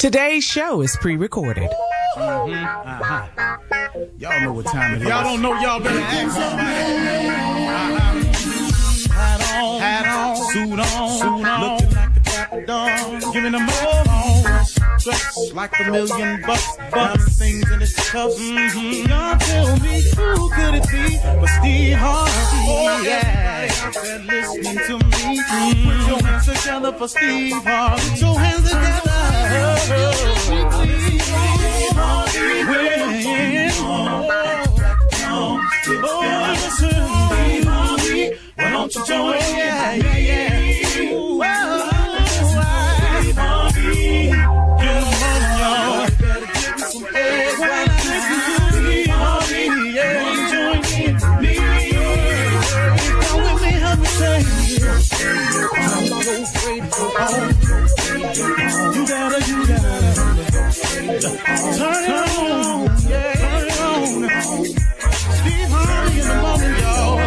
Today's show is pre-recorded. Y'all know what time it is. Y'all don't know, y'all better ask somebody. Hat on, suit on, looking like the Dapper Dawn, giving them all dressed like $1 million bucks, things in his cuffs. Y'all tell me who could it be but Steve Harvey? Oh yeah, out there listening to me. Put your hands together for Steve Harvey. Put your hands together. Steve Harvey, listen, Steve Harvey, why don't you join? Yeah. Steve Harvey, get on, y'all. Better give me some eggs right now. Steve Harvey, yeah, join me. Come with me, help me say, I'm so afraid to go home. You gotta turn it on, yeah, turn it on. Steve Harvey in the morning, y'all.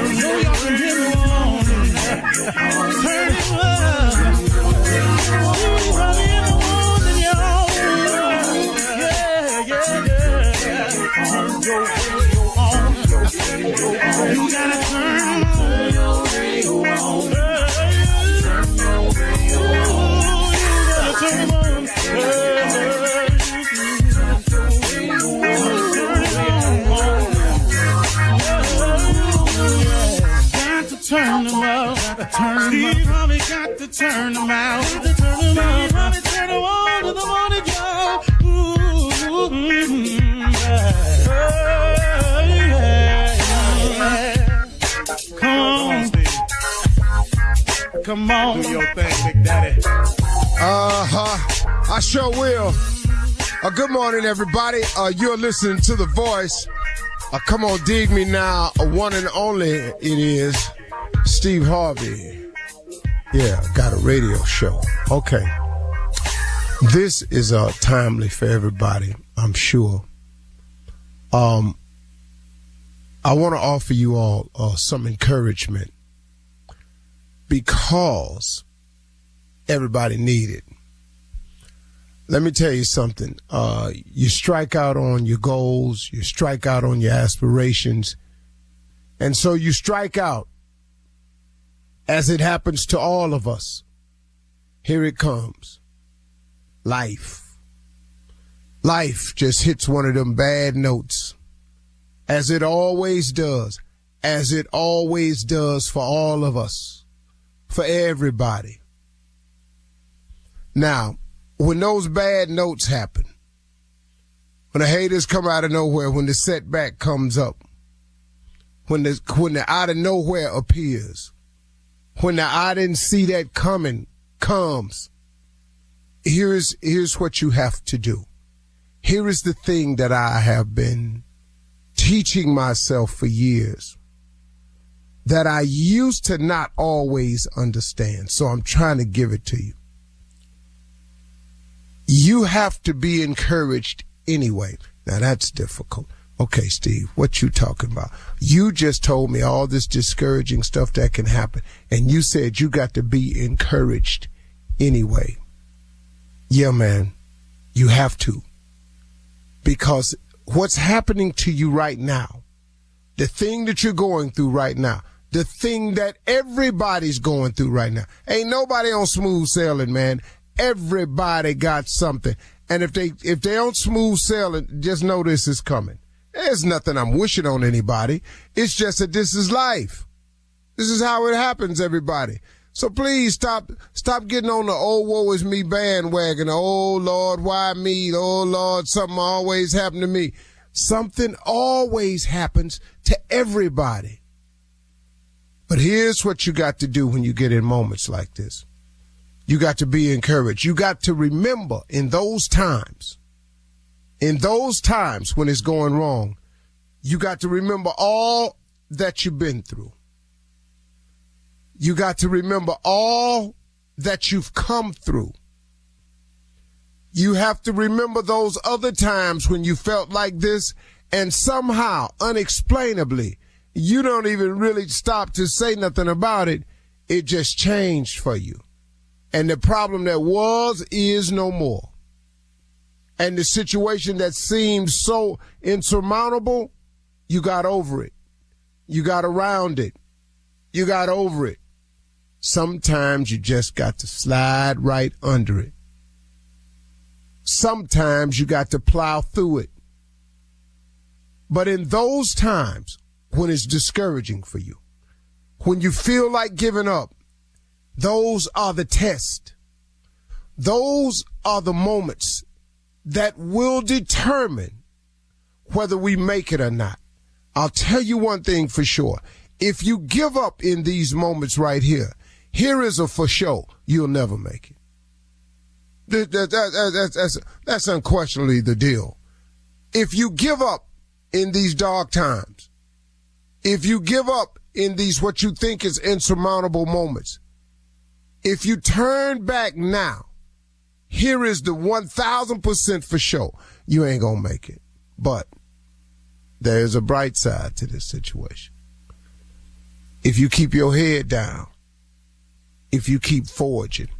You know y'all can hear me on. Turn it up. Steve Harvey in the morning, y'all. Yeah. Turn your radio on. You gotta turn your radio on. Turn on. Got to turn them up. Steve Harvey got to turn them out. Steve Harvey turn them on to the morning, y'all. Come on. Do your thing, Big Daddy. I sure will. Good morning, everybody. You're listening to The Voice. Come on, dig me now. One and only it is Steve Harvey. Yeah, got a radio show. Okay. This is timely for everybody, I'm sure. I want to offer you all some encouragement because everybody need it. Let me tell you something. You strike out on your goals, you strike out on your aspirations, and so you strike out, as it happens to all of us. Here it comes. Life. Life just hits one of them bad notes, as it always does for all of us, for everybody. Now, when those bad notes happen, when the haters come out of nowhere, when the setback comes up, when the out of nowhere appears, when the I didn't see that coming comes, here's what you have to do. Here is the thing that I have been teaching myself for years that I used to not always understand. So I'm trying to give it to you. You have to be encouraged anyway. Now that's difficult. Okay, Steve, what you talking about? You just told me all this discouraging stuff that can happen, and you said you got to be encouraged anyway. Yeah, man, you have to. Because what's happening to you right now, the thing that you're going through right now, the thing that everybody's going through right now, ain't nobody on smooth sailing, man. Everybody got something. And if they on smooth sailing, just know this is coming. There's nothing I'm wishing on anybody. It's just that this is life. This is how it happens, everybody. So please stop getting on the oh, woe is me bandwagon. Oh, Lord, why me? Oh, Lord, something always happened to me. Something always happens to everybody. But here's what you got to do when you get in moments like this. You got to be encouraged. You got to remember in those times when it's going wrong, you got to remember all that you've been through. You got to remember all that you've come through. You have to remember those other times when you felt like this, and somehow, unexplainably, you don't even really stop to say nothing about it. It just changed for you. And the problem that was is no more. And the situation that seemed so insurmountable, you got over it. You got around it. You got over it. Sometimes you just got to slide right under it. Sometimes you got to plow through it. But in those times when it's discouraging for you, when you feel like giving up, those are the tests. Those are the moments that will determine whether we make it or not. I'll tell you one thing for sure. If you give up in these moments right here, here is a for sure, you'll never make it. That's unquestionably the deal. If you give up in these dark times, if you give up in these what you think is insurmountable moments, if you turn back now, here is the 1,000% for sure, you ain't gonna make it. But there's a bright side to this situation. If you keep your head down, if you keep forging,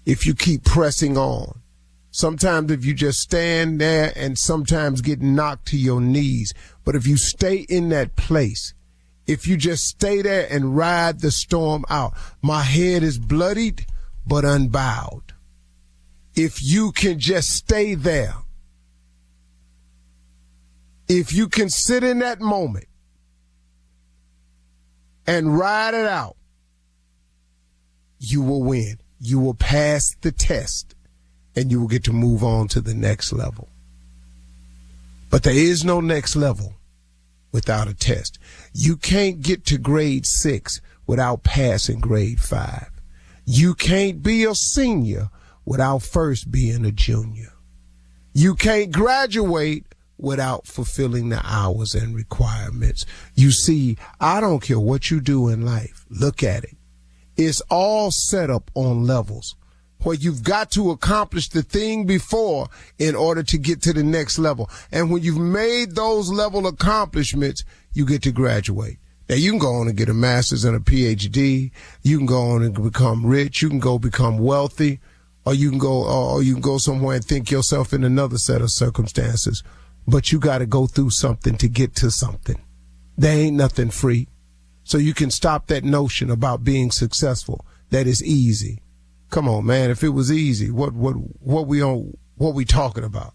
if you keep pressing on, sometimes if you just stand there and sometimes get knocked to your knees, but if you stay in that place, if you just stay there and ride the storm out, my head is bloodied but unbowed. If you can just stay there, if you can sit in that moment and ride it out, you will win. You will pass the test and you will get to move on to the next level. But there is no next level without a test. You can't get to grade 6 without passing grade 5. You can't be a senior without first being a junior. You can't graduate without fulfilling the hours and requirements. You see, I don't care what you do in life. Look at it. It's all set up on levels where you've got to accomplish the thing before in order to get to the next level. And when you've made those level accomplishments, you get to graduate. Now, you can go on and get a master's and a PhD. You can go on and become rich. You can go become wealthy, or you can go somewhere and think yourself in another set of circumstances. But you got to go through something to get to something. There ain't nothing free. So you can stop that notion about being successful. That is easy. Come on, man. If it was easy, what we talking about?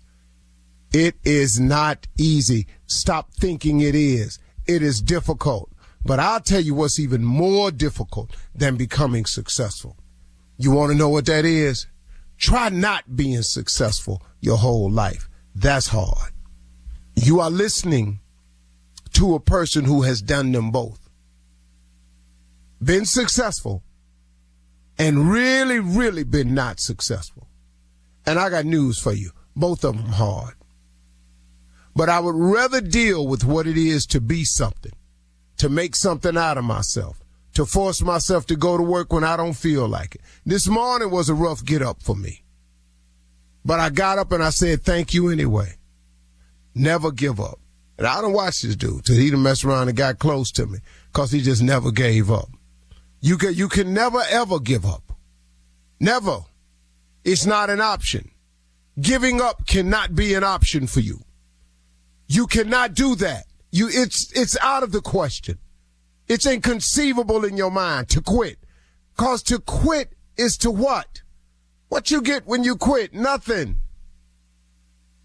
It is not easy. Stop thinking it is. It is difficult. But I'll tell you what's even more difficult than becoming successful. You want to know what that is? Try not being successful your whole life. That's hard. You are listening to a person who has done them both. Been successful and really, really been not successful. And I got news for you. Both of them hard. But I would rather deal with what it is to be something, to make something out of myself, to force myself to go to work when I don't feel like it. This morning was a rough get up for me. But I got up and I said, thank you anyway. Never give up. And I don't watch this dude till he done messed around and got close to me because he just never gave up. You can never, ever give up. Never. It's not an option. Giving up cannot be an option for you. You cannot do that. It's out of the question. It's inconceivable in your mind to quit. Because to quit is to what? What you get when you quit? Nothing.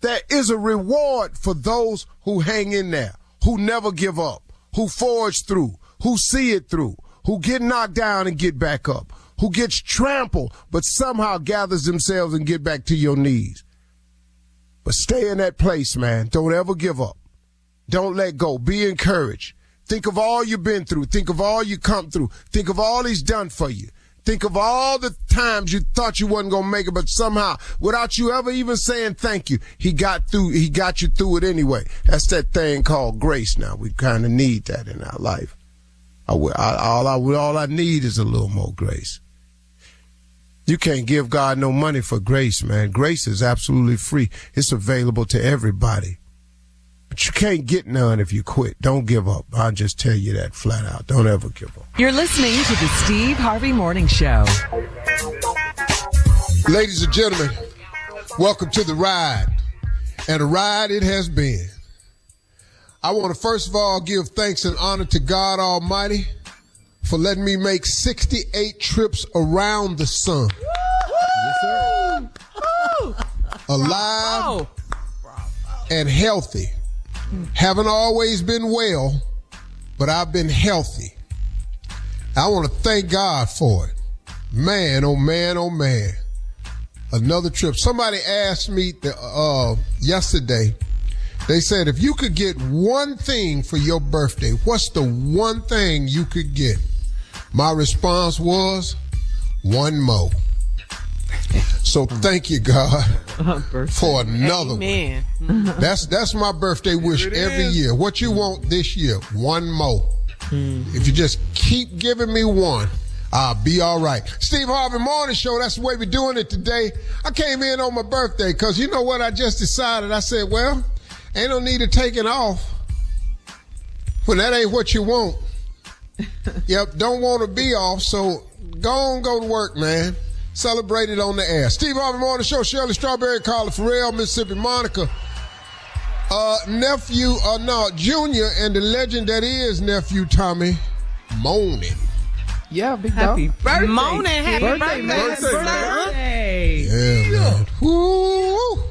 There is a reward for those who hang in there, who never give up, who forge through, who see it through, who get knocked down and get back up, who gets trampled but somehow gathers themselves and get back to your knees. But stay in that place, man. Don't ever give up. Don't let go. Be encouraged. Think of all you've been through. Think of all you come through. Think of all he's done for you. Think of all the times you thought you wasn't going to make it, but somehow, without you ever even saying thank you, he got you through it anyway. That's that thing called grace now. We kind of need that in our life. All I need is a little more grace. You can't give God no money for grace, man. Grace is absolutely free. It's available to everybody. But you can't get none if you quit. Don't give up. I'll just tell you that flat out. Don't ever give up. You're listening to the Steve Harvey Morning Show. Ladies and gentlemen, welcome to the ride. And a ride it has been. I want to first of all give thanks and honor to God Almighty for letting me make 68 trips around the sun. Yes, sir. Alive and healthy. Haven't always been well, but I've been healthy. I want to thank God for it. Man, oh man, oh man. Another trip. Somebody asked me yesterday, they said, if you could get one thing for your birthday, what's the one thing you could get? My response was, one more. So thank you, God, for another one. That's my birthday wish every year. What you want this year? One more. If you just keep giving me one, I'll be all right. Steve Harvey Morning Show, that's the way we're doing it today. I came in on my birthday because you know what I just decided? I said, well, ain't no need to take it off when that ain't what you want. Yep, don't want to be off, so go to work, man. Celebrate it on the air. Steve Harvey Morning Show, Shirley Strawberry, Carla Farrell, Mississippi Monica. Junior and the legend that is nephew Tommy Moaning. Yeah, big dog. Happy birthday. Moaning, happy birthday, birthday. Yeah, man. Woo.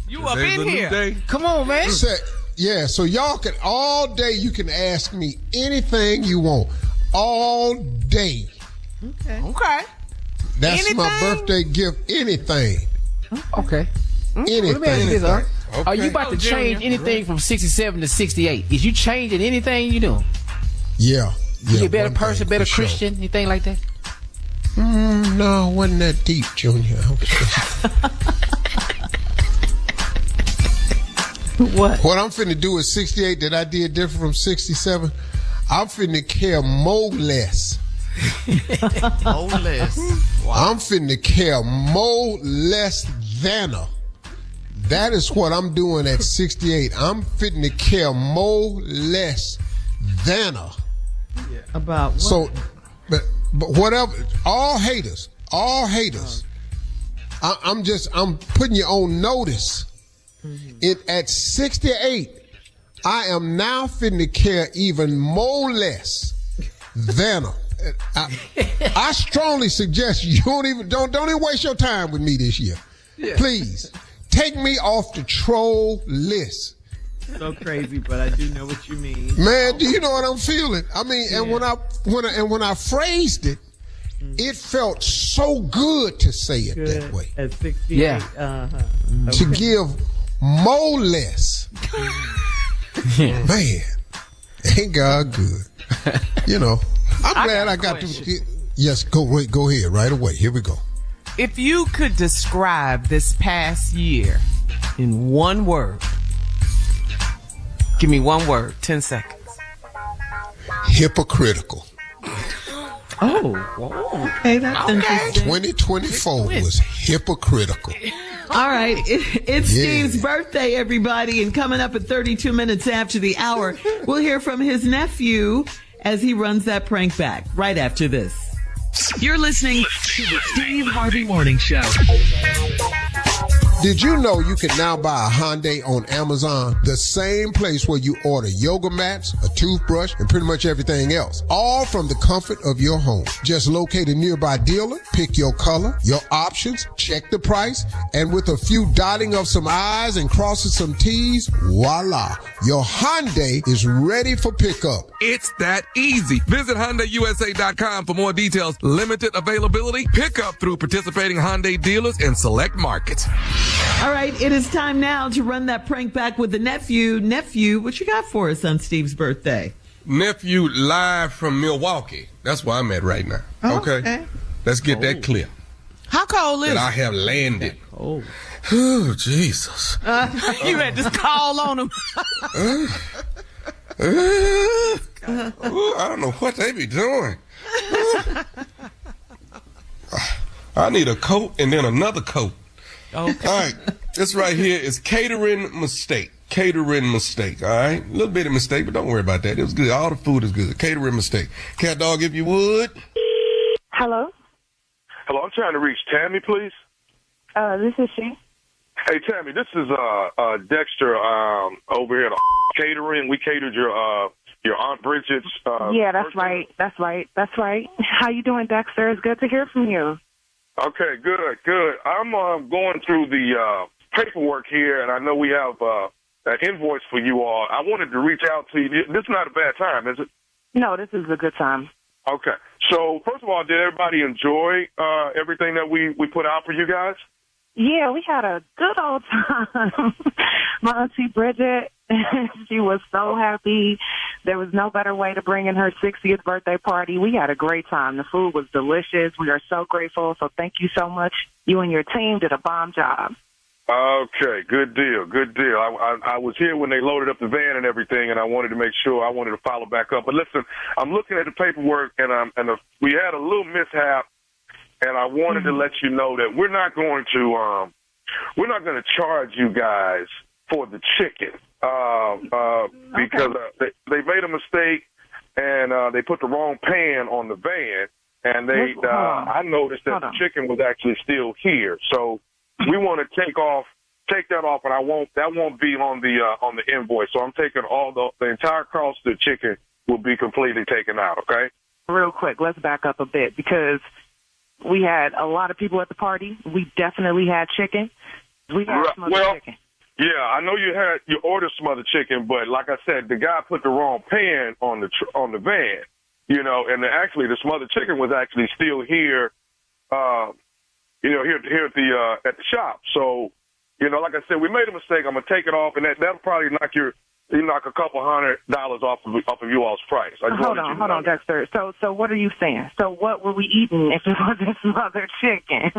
You up in here. Come on, man. So y'all can, all day you can ask me anything you want. All day. Okay. That's anything? my birthday gift. Anything. Okay. Anything. Let me ask you this, huh? Okay. Are you about to change anything from 67 to 68? Is you changing anything you doing? Yeah. You get better person, better Christian, anything like that? No, wasn't that deep, Junior. What I'm finna do is 68 that I did different from 67. I'm finna care more less. Oh, less. Wow. I'm finna care more less than her. That is what I'm doing at 68. I'm finna care more less than her. Yeah. About what? So, but whatever. All haters. I'm putting you on notice. At 68, I am now finna care even more less than her. I strongly suggest you don't even waste your time with me this year. Yeah. Please take me off the troll list. So crazy, but I do know what you mean. Man, do you know what I'm feeling? I mean, yeah. and when I phrased it, it felt so good to say it that way. At 68. Yeah. To give more less. Man, ain't God good? You know. I'm glad I got to. Yes, go ahead right away. Here we go. If you could describe this past year in one word, give me one word, 10 seconds. Hypocritical. Oh, okay, that's interesting. 2024 was hypocritical. All right, it's Steve's birthday, everybody, and coming up at 32 minutes after the hour, we'll hear from his nephew as he runs that prank back right after this. You're listening to the Steve Harvey Morning Show. Did you know you can now buy a Hyundai on Amazon? The same place where you order yoga mats, a toothbrush, and pretty much everything else. All from the comfort of your home. Just locate a nearby dealer, pick your color, your options, check the price, and with a few dotting of some I's and crossing some T's, voila. Your Hyundai is ready for pickup. It's that easy. Visit HyundaiUSA.com for more details. Limited availability. Pickup through participating Hyundai dealers in select markets. All right, it is time now to run that prank back with the nephew. Nephew, what you got for us on Steve's birthday? Nephew live from Milwaukee. That's where I'm at right now. Okay. Let's get that clear. How cold is it? I have landed. Oh, Jesus. You had to call on him. I don't know what they be doing. I need a coat and then another coat. Okay. All right, this right here is catering mistake. Catering mistake, all right? A little bit of mistake, but don't worry about that. It was good. All the food is good. Catering mistake. Cat dog, if you would. Hello? Hello, I'm trying to reach Tammy, please. This is she. Hey, Tammy, this is Dexter over here at catering. We catered your Aunt Bridget's. Yeah, that's right. That's right. That's right. How you doing, Dexter? It's good to hear from you. Okay, good. I'm going through the paperwork here, and I know we have an invoice for you all. I wanted to reach out to you. This is not a bad time, is it? No, this is a good time. Okay. So, first of all, did everybody enjoy everything that we put out for you guys? Yeah, we had a good old time. My Auntie Bridget, she was so happy. There was no better way to bring in her 60th birthday party. We had a great time. The food was delicious. We are so grateful. So thank you so much. You and your team did a bomb job. Okay, good deal. I was here when they loaded up the van and everything, and I wanted to make sure. I wanted to follow back up. But listen, I'm looking at the paperwork, and we had a little mishap, and I wanted to let you know that we're not going to charge you guys for the chicken because they made a mistake and they put the wrong pan on the van, and I noticed that the chicken was actually still here, so. We want to take that off, and that won't be on the invoice. So I'm taking all the entire cost of the chicken will be completely taken out. Okay. Real quick, let's back up a bit because we had a lot of people at the party. We definitely had chicken. We had smothered chicken. Yeah, I know you ordered smothered chicken, but like I said, the guy put the wrong pan on the van. You know, and actually the smothered chicken was actually still here. Here at the shop. So, like I said, we made a mistake. I'm gonna take it off, and that'll probably knock a couple $100 off of you all's price. Hold on, Dexter. So what are you saying? So what were we eating if it wasn't smothered chicken?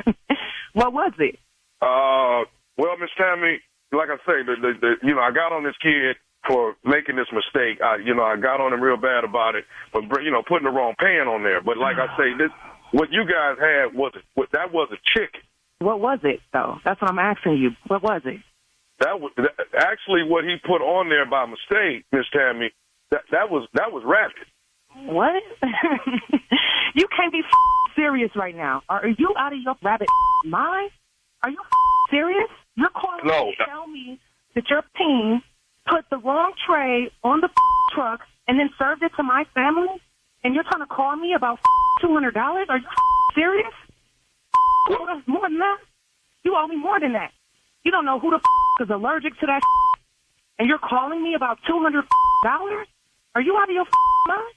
What was it? Well, Miss Tammy, like I say, I got on this kid for making this mistake. I got on him real bad about it, but putting the wrong pan on there. But like I say, what you guys had that was a chicken. What was it, though? That's what I'm asking you. What was it? That was actually what he put on there by mistake, Miss Tammy. That was rabbit. What? You can't be serious right now. Are you out of your rabbit mind? Are you serious? You're calling me to tell me that your team put the wrong tray on the truck and then served it to my family? And you're trying to call me about $200? Are you serious? More than that? You owe me more than that. You don't know who the is allergic to that and you're calling me about $200? Are you out of your mind?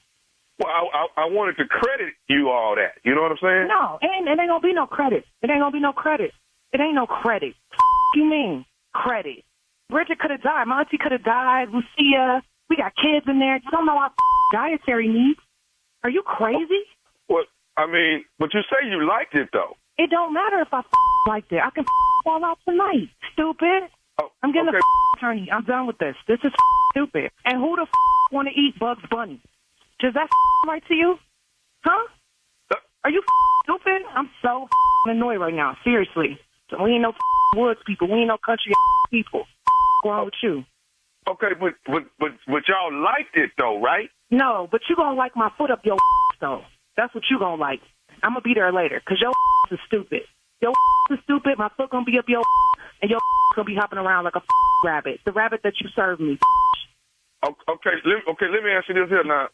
Well, I wanted to credit you all that. You know what I'm saying? No, it ain't gonna be no credit. It ain't gonna be no credit. It ain't no credit. You mean credit? Bridget could have died. My auntie could have died. Lucia. We got kids in there. You don't know our dietary needs. Are you crazy? Well, but you say you liked it, though. It don't matter if I liked it. I can fall out tonight, stupid. Oh, I'm getting a attorney. I'm done with this. This is stupid. And who the want to eat Bugs Bunny? Does that right to you? Huh? Are you stupid? I'm so annoyed right now. Seriously. So we ain't no woods people. We ain't no country people. What's wrong with you? Okay, but y'all liked it, though, right? No, but you gonna like my foot up your though. That's what you gonna like. I'm gonna be there later, because your is stupid. Your is stupid, my foot gonna be up your and your gonna be hopping around like a rabbit. The rabbit that you served me. Okay, let me ask you this here now.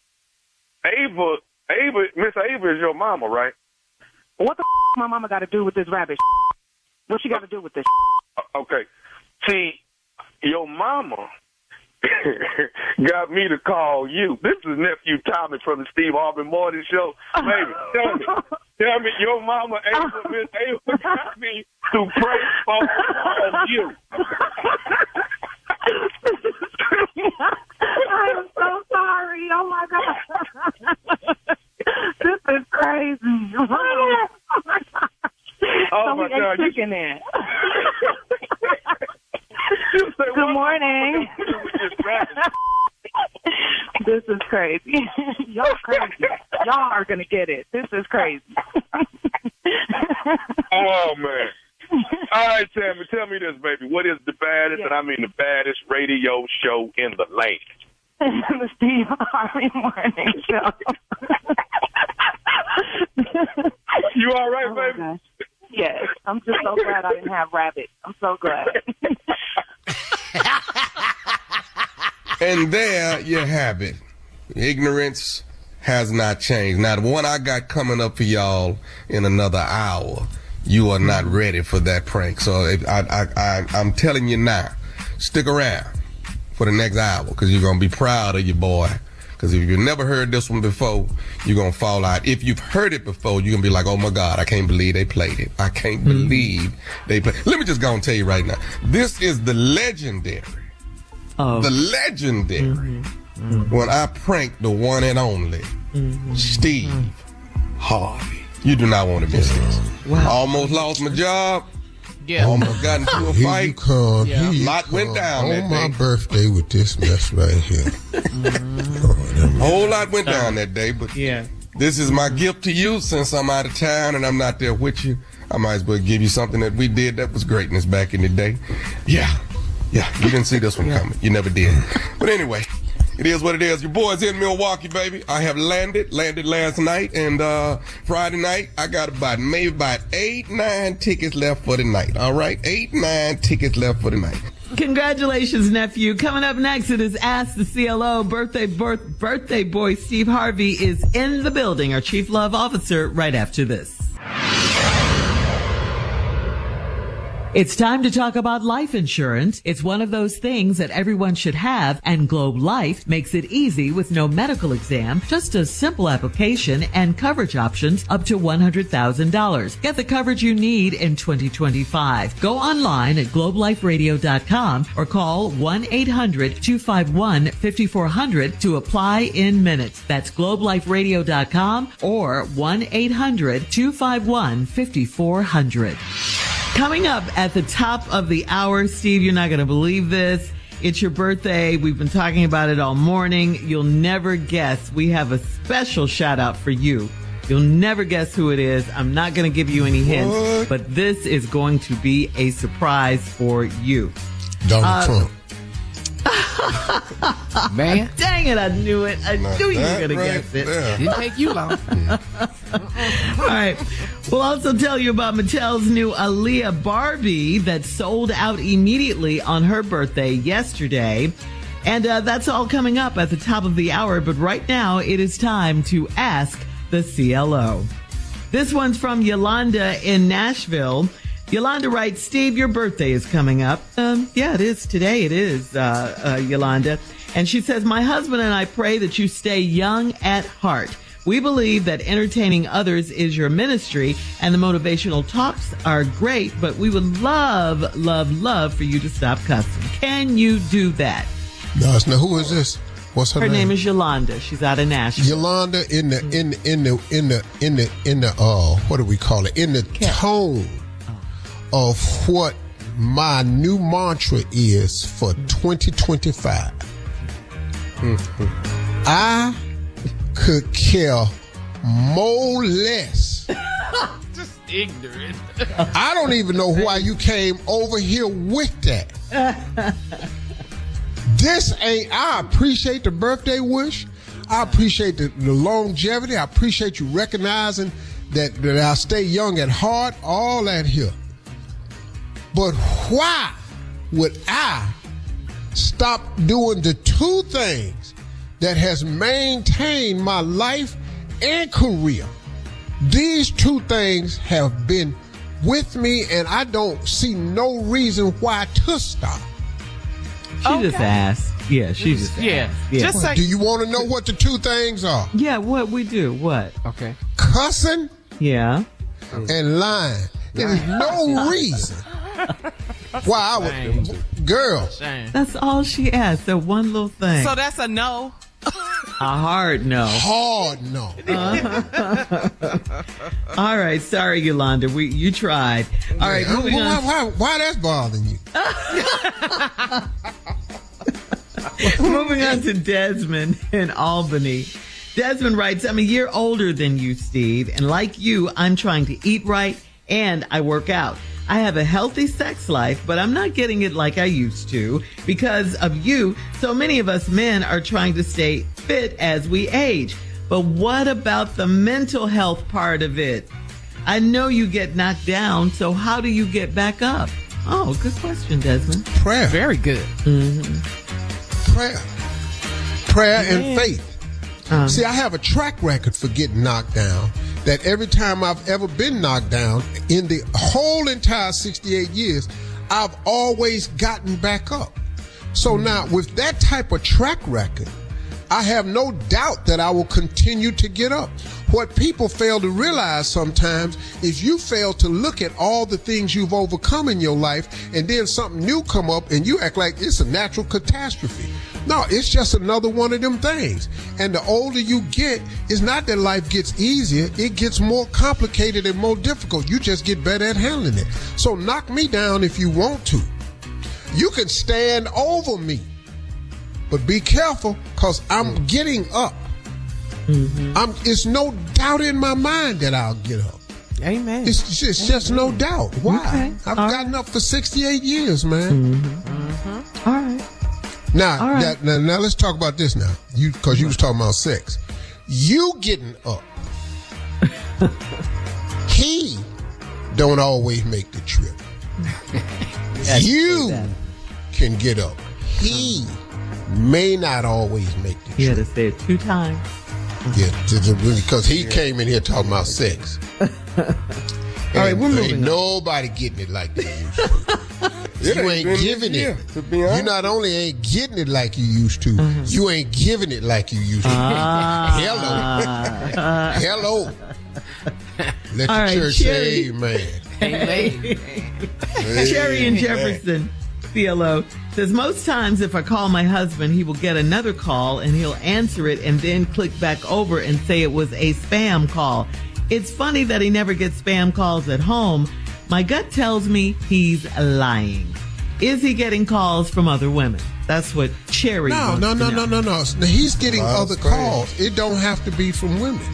Miss Ava is your mama, right? What the my mama got to do with this rabbit? What she got to do with this? Okay. See, your mama got me to call you. This is nephew Tommy from the Steve Harvey Morning Show. Baby, tell me, your mama, Miss Ava, got me to pray for you. I am so sorry. Oh my God. This is crazy. Oh my God. Chicken in. Good morning. This is crazy. Y'all crazy. Y'all are going to get it. This is crazy. Oh, man. All right, Tammy, tell me this, baby. What is the baddest, and I mean the baddest radio show in the land? The Steve Harvey Morning Show. You all right, baby? Gosh. Yes. I'm just so glad I didn't have rabbit. I'm so glad. And there you have it. Ignorance has not changed. Now, the one I got coming up for y'all in another hour, you are not ready for that prank. So I'm telling you now, stick around for the next hour because you're going to be proud of your boy. Because if you've never heard this one before, you're going to fall out. If you've heard it before, you're going to be like, oh, my God, I can't believe they played it. I can't believe they played it. Let me just go and tell you right now. This is the legendary. The legendary. When I pranked the one and only Steve Harvey. You do not want to miss this. Wow. Almost lost my job. Yeah. Almost got into a Here fight. you come. Yeah. Here you Lot went come down on that my day. birthday with this mess right here. A whole lot went down that day, but this is my gift to you since I'm out of town and I'm not there with you. I might as well give you something that we did that was greatness back in the day. Yeah, you didn't see this one coming. You never did. But anyway, it is what it is. Your boy's in Milwaukee, baby. I have landed last night, and Friday night, I got about 8-9 tickets left for the night. All right? 8-9 tickets left for the night. Congratulations, nephew. Coming up next, it is Ask the CLO. Birthday boy Steve Harvey is in the building, our Chief Love Officer, right after this. It's time to talk about life insurance. It's one of those things that everyone should have, and Globe Life makes it easy with no medical exam, just a simple application and coverage options up to $100,000. Get the coverage you need in 2025. Go online at globeliferadio.com or call 1-800-251-5400 to apply in minutes. That's globeliferadio.com or 1-800-251-5400. Coming up at the top of the hour, Steve, you're not going to believe this. It's your birthday. We've been talking about it all morning. You'll never guess. We have a special shout out for you. You'll never guess who it is. I'm not going to give you any hints, but this is going to be a surprise for you. Donald Trump. Man. Dang it, I knew it. I knew you were going to guess it. Didn't take you long. All right. We'll also tell you about Mattel's new Aaliyah Barbie that sold out immediately on her birthday yesterday. And that's all coming up at the top of the hour. But right now, it is time to ask the CLO. This one's from Yolanda in Nashville. Yolanda writes, Steve, your birthday is coming up. Yeah, it is. Today it is, Yolanda. And she says, my husband and I pray that you stay young at heart. We believe that entertaining others is your ministry, and the motivational talks are great, but we would love, love, love for you to stop cussing. Can you do that? No, who is this? What's her name? Her name is Yolanda. She's out of Nashville. Yolanda in the what do we call it? In the tone of what my new mantra is for 2025. I could care more less. Just ignorant. I don't even know why you came over here with that. I appreciate the birthday wish. I appreciate the longevity. I appreciate you recognizing that I stay young at heart, all that here. But why would I stop doing the two things that has maintained my life and career? These two things have been with me, and I don't see no reason why to stop. She just asked. Yeah, she just asked. Yeah. Just like, Do you want to know what the two things are? Yeah, what we do. What? Okay. Cussing Yeah. and lying. There's no reason why I would. Girl, That's all she asked. That one little thing. so that's a no. A hard no. hard no. All right. Sorry, Yolanda. You tried. All right. Moving on. Why that's bothering you? Moving on to Desmond in Albany. Desmond writes, I'm a year older than you, Steve, and like you, I'm trying to eat right and I work out. I have a healthy sex life, but I'm not getting it like I used to. Because of you, so many of us men are trying to stay fit as we age. But what about the mental health part of it? I know you get knocked down, so how do you get back up? Oh, good question, Desmond. Prayer. Very good. Prayer and faith. See, I have a track record for getting knocked down, that every time I've ever been knocked down in the whole entire 68 years, I've always gotten back up. So now with that type of track record, I have no doubt that I will continue to get up. What people fail to realize sometimes is you fail to look at all the things you've overcome in your life, and then something new come up and you act like it's a natural catastrophe. No, it's just another one of them things. And the older you get, it's not that life gets easier, it gets more complicated and more difficult. You just get better at handling it. So knock me down if you want to. You can stand over me, but be careful, because I'm getting up. It's no doubt in my mind that I'll get up. Amen. It's just no doubt. Why? Okay. I've gotten up for 68 years, man. All right. Now, now let's talk about this now. Because you was talking about sex. You getting up. He don't always make the trip. You can get up. He may not always make the trip. You had to say it 2 times. Yeah, because he came in here talking about sex. All right, we're moving ain't on. Nobody getting it like you used to. You ain't giving it. You not only ain't getting it like you used to, you ain't giving it like you used to. Hello. Let All the right, church Cherry. say amen. Cherry in Jefferson, CLO, says, most times if I call my husband, he will get another call and he'll answer it and then click back over and say it was a spam call. It's funny that he never gets spam calls at home. My gut tells me he's lying. Is he getting calls from other women? That's what Cherry wants to know. No. He's getting other calls. It don't have to be from women.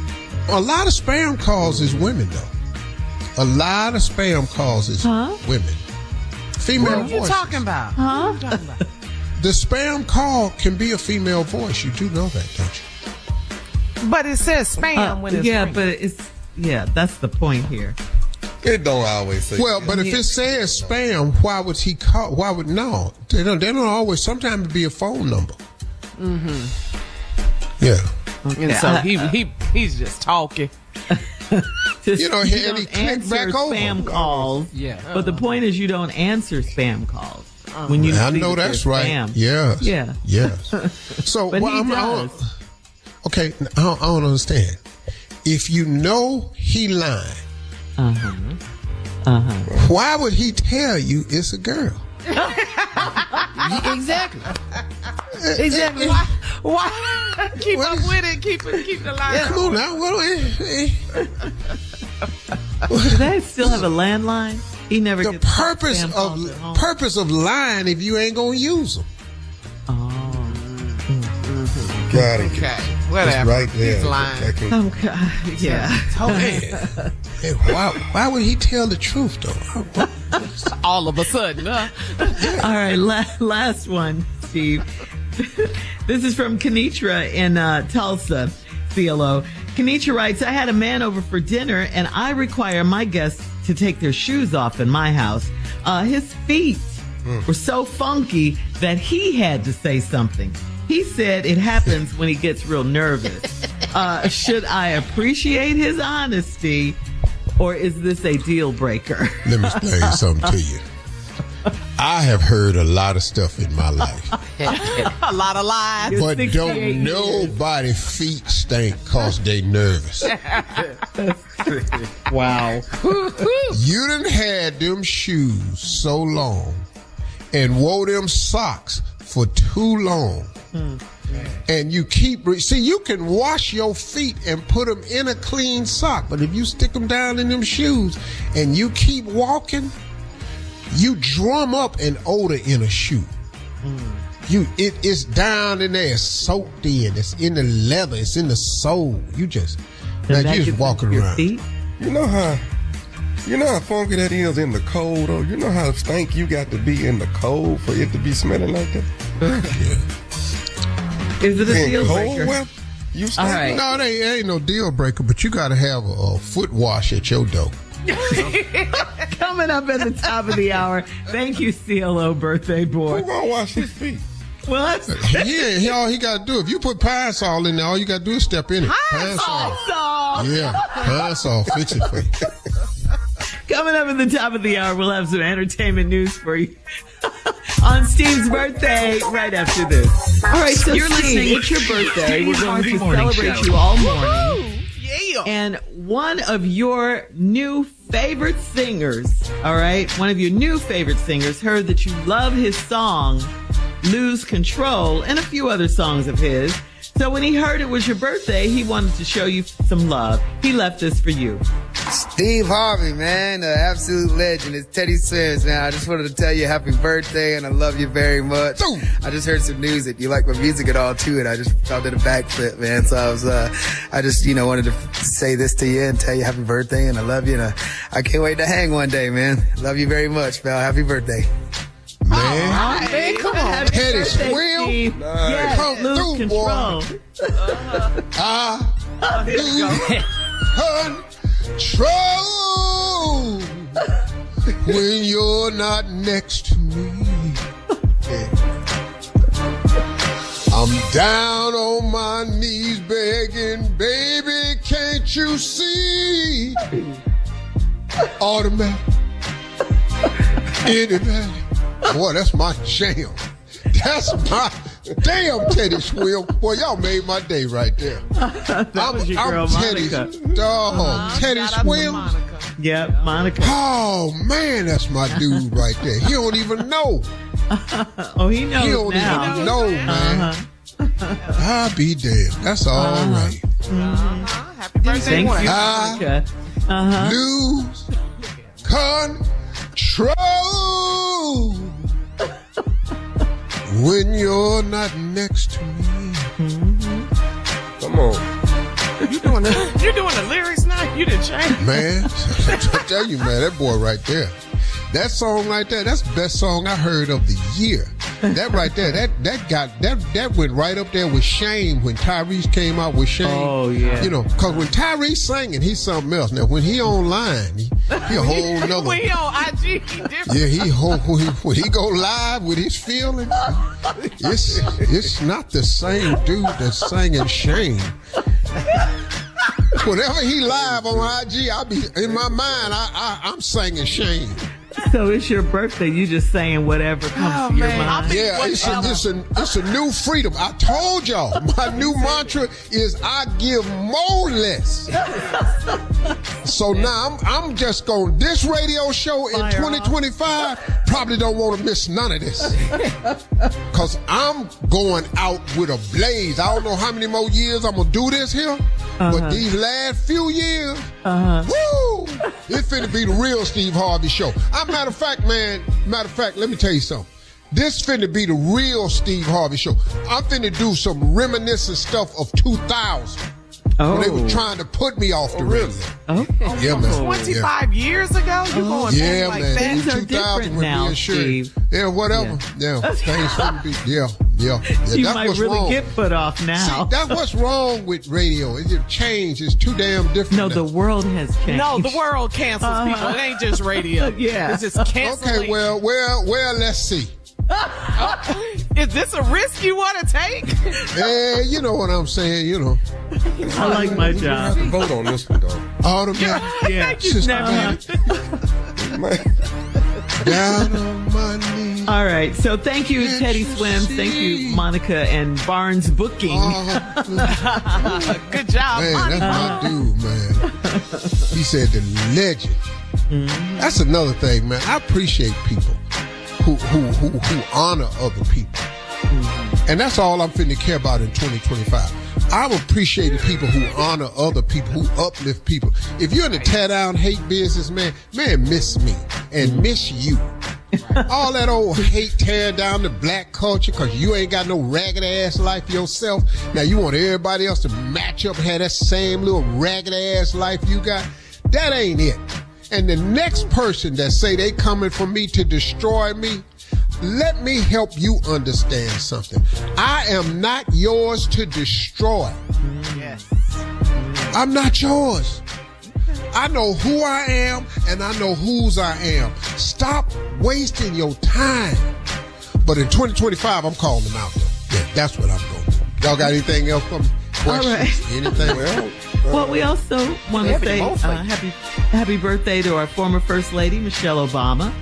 A lot of spam calls is women, though. A lot of spam calls is women. Female What are you voices. talking about? What are you talking about? The spam call can be a female voice. You do know that, don't you? But it says spam when it's ringing. but that's the point here. It don't always say. Well, but if it says spam, why would he call? Why would no? They don't always. Sometimes it be a phone number. Yeah. And so he's just talking. You know, you and don't he clicked answer back over. spam calls. Yeah. But the point is, you don't answer spam calls when you. I see know that that's they're right. spam. Yes. Yeah. Yes. So, But he does. Okay, I don't understand. If you know he lying, why would he tell you it's a girl? Exactly. Why? Keep up with it. Keep the line. Come on now. Do they still have a landline? He never The gets purpose spam calls at home. of lying if you ain't gonna use them. Got it. Okay, whatever. Right there. He's lying. Yeah. And why would he tell the truth though? All of a sudden, huh? All right, last one, Steve. This is from Kenitra in Tulsa, CLO. Kenitra writes, I had a man over for dinner, and I require my guests to take their shoes off in my house. His feet were so funky that he had to say something. He said it happens when he gets real nervous. Should I appreciate his honesty, or is this a deal breaker? Let me explain something to you. I have heard a lot of stuff in my life. A lot of lies. But don't nobody feet stink cause they nervous. Wow. You done had them shoes so long and wore them socks for too long. And you keep, you can wash your feet and put them in a clean sock, but if you stick them down in them shoes and you keep walking, you drum up an odor in a shoe. It's down in there, it's soaked in, it's in the leather, it's in the sole. You just walking around. Feet? You know how funky that is in the cold, though? You know how stank you got to be in the cold for it to be smelling like that? Yeah. Is it a In deal cold breaker? weather? You All right. No, it ain't no deal breaker, but you got to have a foot wash at your door. Coming up at the top of the hour. Thank you, CLO birthday boy. Who gonna wash his feet? Well, that's All he got to do, if you put Pine Sol in there, all you got to do is step in it. Pine Sol. Yeah, Pine Sol, fix it for you. Coming up at the top of the hour, we'll have some entertainment news for you on Steve's birthday right after this. All right, so You're Steve, listening it's your birthday. to We're Steve going Harvey to Morning celebrate Show. you all morning. Yeah. And one of your new favorite singers, all right, one of your new favorite singers heard that you love his song, Lose Control, and a few other songs of his. So when he heard it was your birthday, he wanted to show you some love. He left this for you. Steve Harvey, man, the absolute legend. It's Teddy Swims, man. I just wanted to tell you happy birthday, and I love you very much. I just heard some news that you like my music at all, too, and I just did a backflip, man. So I just wanted to say this to you and tell you happy birthday, and I love you, and I can't wait to hang one day, man. Love you very much, pal. Happy birthday. Man, Man, come on. Teddy Swim. Yes, Come Lose through, Control. Control when you're not next to me. I'm down on my knees begging, baby, can't you see? Automatic. Anybody. Boy, that's my jam. That's my damn Teddy Swim. Boy, y'all made my day right there. That was your girl, Teddy, Monica. dog, Teddy Swim. Yep, Monica. Oh man, that's my dude right there. He don't even know. Oh, he knows He don't now. even know, man. I'll be damned. That's all right. Happy birthday, Thank one. you, Monica. Lose control when you're not next to me. Come on. You're doing the lyrics now? You didn't change. Man, I tell you, man, that boy right there. That song right there, that's the best song I heard of the year. That right there, that went right up there with Shame when Tyrese came out with Shame. Oh, yeah. You know, because when Tyrese singing, he's something else. Now, when he online, he a whole nother. When he on IG, he different. Yeah, when he go live with his feelings, it's not the same dude that's singing Shame. Whenever he live on IG, I be in my mind, I'm singing Shame. So it's your birthday. You just saying whatever comes to your mind. Yeah, it's a new freedom. I told y'all, my new mantra is I give more less. So now I'm just going, this radio show in 2025 probably don't want to miss none of this. Because I'm going out with a blaze. I don't know how many more years I'm going to do this here. But these last few years, woo, it's finna be the real Steve Harvey show. Matter of fact, let me tell you something. This finna be the real Steve Harvey show. I'm finna do some reminiscent stuff of 2000. When they were trying to put me off the radio. Okay. Yeah, man. 25 years ago? You going Yeah, like man. that? Things are 2000 different when now, being sure. Steve. Yeah, whatever. Yeah, things finna be. Yeah. You That's might what's really wrong. get put off now. See, that's what's wrong with radio. It's changed. It's too damn different. No, the world has changed. No, the world cancels people. It ain't just radio. Yeah. It's just canceling. Okay, well, let's see. Is this a risk you want to take? Yeah, you know what I'm saying, you know. I like my I job. have to vote on this one, though. Automatic. Yeah. Down on my knees. All right. So thank you, Teddy Swims. Thank you, Monica and Barnes Booking. Good job, Man, Monica. that's my dude, man. He said the legend. That's another thing, man. I appreciate people who honor other people. And that's all I'm finna care about in 2025. I'm appreciating people who honor other people, who uplift people. If you're in the tear down hate business, man, miss me and miss you. All that old hate tearing down the black culture because you ain't got no ragged ass life yourself. Now you want everybody else to match up and have that same little ragged ass life you got. That ain't it. And the next person that say they coming for me to destroy me, let me help you understand something. I am not yours to destroy. Yes. I'm not yours. I know who I am, and I know whose I am. Stop wasting your time. But in 2025, I'm calling them out, though. Yeah, that's what I'm going to do. Y'all got anything else for me? Questions? All right. Anything? Well, we also want to say happy birthday to our former First Lady, Michelle Obama.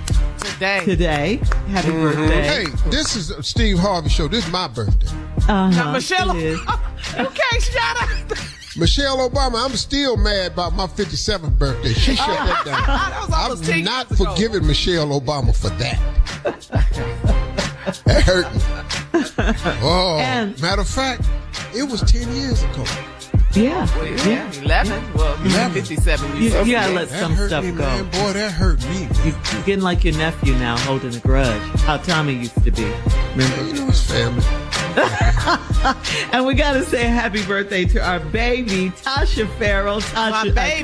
Today. Happy birthday. Hey, this is Steve Harvey Show. This is my birthday. Now, Michelle, you can't shut up. Michelle Obama, I'm still mad about my 57th birthday. She shut that down. That was almost 10 I'm not years ago. forgiving Michelle Obama for that. That hurt me. Oh, matter of fact, it was 10 years ago. Yeah. 11. Well, 57 years ago. You gotta let some stuff me, go. Man. Boy, that hurt me. You're getting like your nephew now, holding a grudge. How Tommy used to be. Remember? You know his family. And we got to say happy birthday to our baby, Tasha Farrell. Tasha, My baby.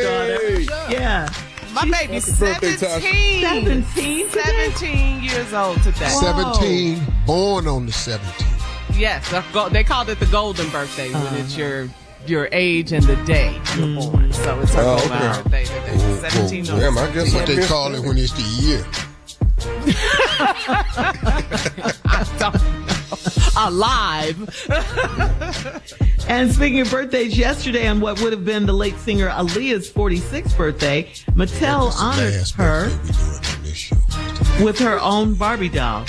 Daughter. Yeah. My baby's 17. 17 years old today. 17, born on the 17th. Yes, they called it the golden birthday when it's your age and the day you're born. So it's a golden birthday today. 17 Damn, I guess what they call it when it's the year. I don't know. Alive. And speaking of birthdays, yesterday on what would have been the late singer Aaliyah's 46th birthday, Mattel honored her with her own Barbie doll.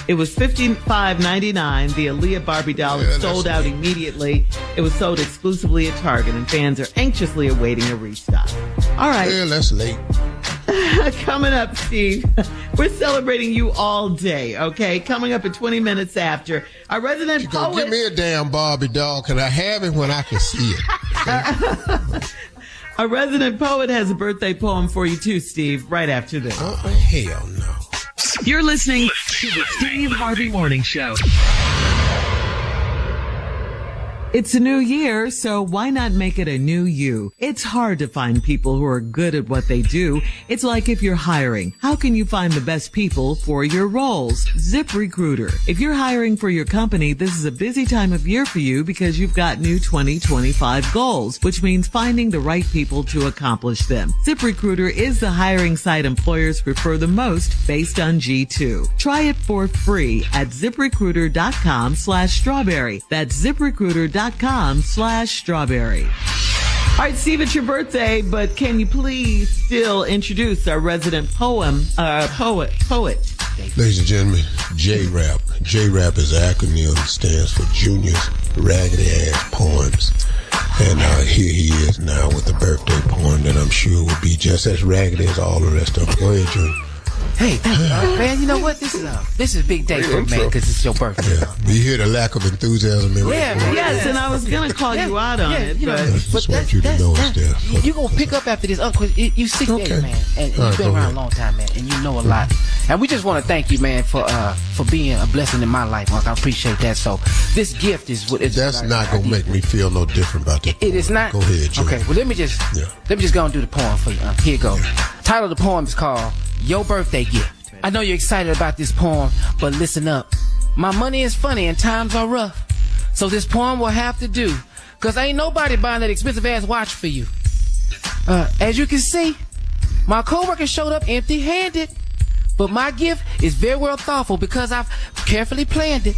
It was $55.99. The Aaliyah Barbie doll sold out immediately. It was sold exclusively at Target, and fans are anxiously awaiting a restock. All right. Yeah, that's late. Coming up, Steve, we're celebrating you all day, okay? Coming up at 20 minutes after, our resident poet... Give me a damn Barbie doll. Can I have it when I can see it? Our resident poet has a birthday poem for you too, Steve, right after this. Hell no. You're listening to the Steve Harvey Morning Show. It's a new year, so why not make it a new you? It's hard to find people who are good at what they do. It's like if you're hiring. How can you find the best people for your roles? ZipRecruiter. If you're hiring for your company, this is a busy time of year for you because you've got new 2025 goals, which means finding the right people to accomplish them. ZipRecruiter is the hiring site employers prefer the most based on G2. Try it for free at ZipRecruiter.com/strawberry. That's ZipRecruiter.com/strawberry. All right, Steve, it's your birthday, but can you please still introduce our resident poet? Ladies and gentlemen, J-Rap. J-Rap is an acronym that stands for Junior's Raggedy Ass Poems. And here he is now with a birthday poem that I'm sure will be just as raggedy as all the rest of them. Go ahead, Junior. Hey, thank you, man. You know what? This is a big day for me, man, because it's your birthday. Yeah, we hear the lack of enthusiasm in Yes, and I was gonna call you out on it. You know, I just want you to know it's there. You're going to pick up after this. You 68, man, and you've been around a long time, man, and you know a lot. And we just want to thank you, man, for being a blessing in my life. I appreciate that. So this gift is what it's. That's not going to make me feel no different about that. It is not. Go ahead, Junior. Okay, well, let me just go and do the poem for you. Here you go. Title of the poem is called Your Birthday Gift. I know you're excited about this poem, but listen up. My money is funny and times are rough. So this poem will have to do, because ain't nobody buying that expensive ass watch for you. As you can see, my coworker showed up empty-handed, but my gift is very well thoughtful because I've carefully planned it.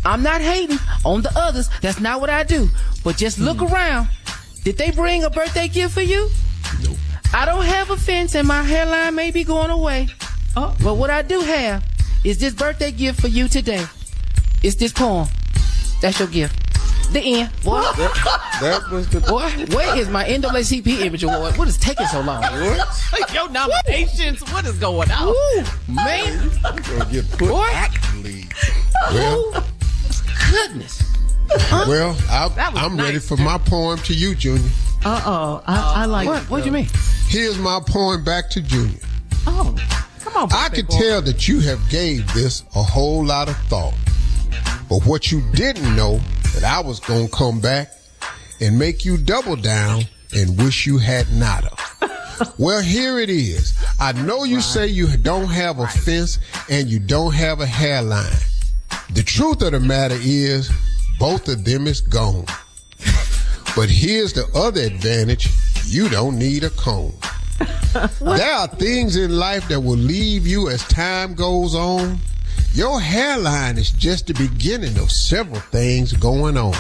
I'm not hating on the others. That's not what I do. But just look around. Did they bring a birthday gift for you? Nope. I don't have a fence and my hairline may be going away. But what I do have is this birthday gift for you today. It's this poem. That's your gift. The end. Boy, that was the boy. Where is my NAACP image award? What is taking so long? What? Your nominations. What is going on? Ooh, man. Gonna get put athlete. Well, goodness. Well, I'm ready for my poem to you, Junior. I like it. What do you mean? Here's my poem back to Junior. Oh, come on. I could tell that you have gave this a whole lot of thought. But what you didn't know, that I was going to come back and make you double down and wish you had not have. Well, here it is. I know you say you don't have a fence and you don't have a hairline. The truth of the matter is both of them is gone. But here's the other advantage. You don't need a comb. There are things in life that will leave you as time goes on. Your hairline is just the beginning of several things going on.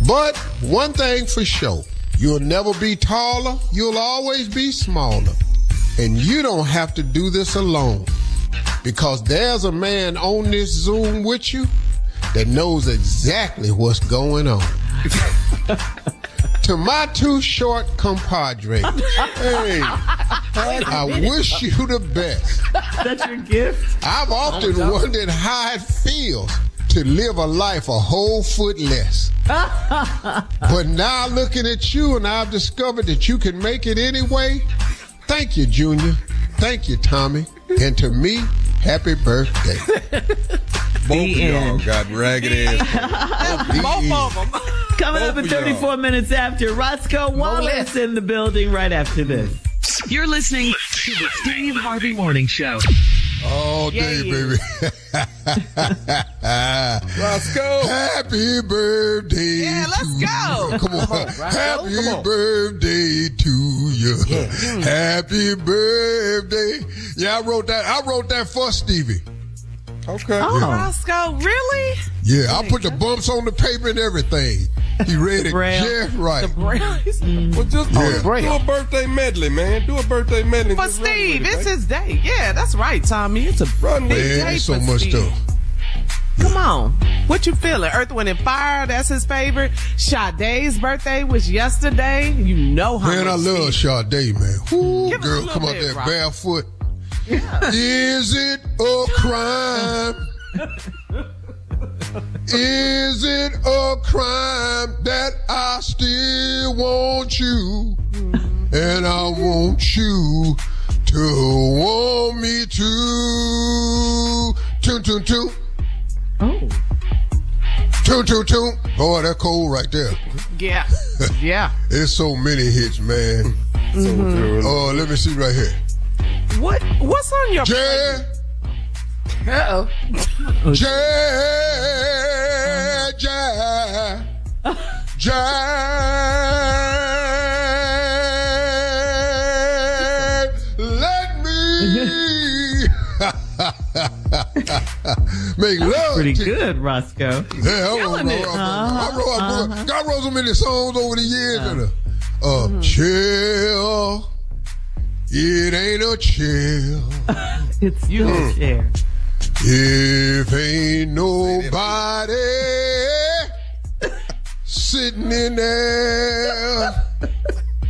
But one thing for sure, you'll never be taller, you'll always be smaller. And you don't have to do this alone, because there's a man on this Zoom with you that knows exactly what's going on. To my two short compadres, hey, I wish you the best. That's your gift? I've often wondered how it feels to live a life a whole foot less. But now looking at you, and I've discovered that you can make it anyway. Thank you, Junior. Thank you, Tommy. And to me, happy birthday. Both of y'all got ragged ass. Both of them. Coming up at 34 minutes after, Roscoe Wallace in the building right after this. You're listening to the Steve Harvey Morning Show. All day, baby. Roscoe. Happy birthday. Yeah, let's go. Come on. Happy birthday to you. Yeah. Happy birthday. Yeah, I wrote that for Stevie. Okay. Oh. Roscoe, really? Yeah, I put the bumps on the paper and everything. He read it just right. Well, just do a birthday medley, man. Do a birthday medley. For Steve, it's his day. Yeah, that's right, Tommy. It's a big day Man, so for much Steve. stuff. Come on. What you feeling? Earth, Wind, and Fire, that's his favorite. Sade's birthday was yesterday. You know how Man, I much love Sade, man. Woo, Give us a girl, little come out bit, there Rob. barefoot. Is it a crime? Is it a crime that I still want you? And I want you to want me too. Toon, toon, toon. Oh. Toon, toon, toon. Boy, that cold right there. Yeah. Yeah. There's so many hits, man. Oh, let me see right here. What's on your Jay. Uh-oh. Jay, Jay, Jay, let me make love. Pretty good, Roscoe. Yeah, I wrote so many songs over the years. Chill. It ain't a chill. It's your chair. If ain't nobody sitting in there,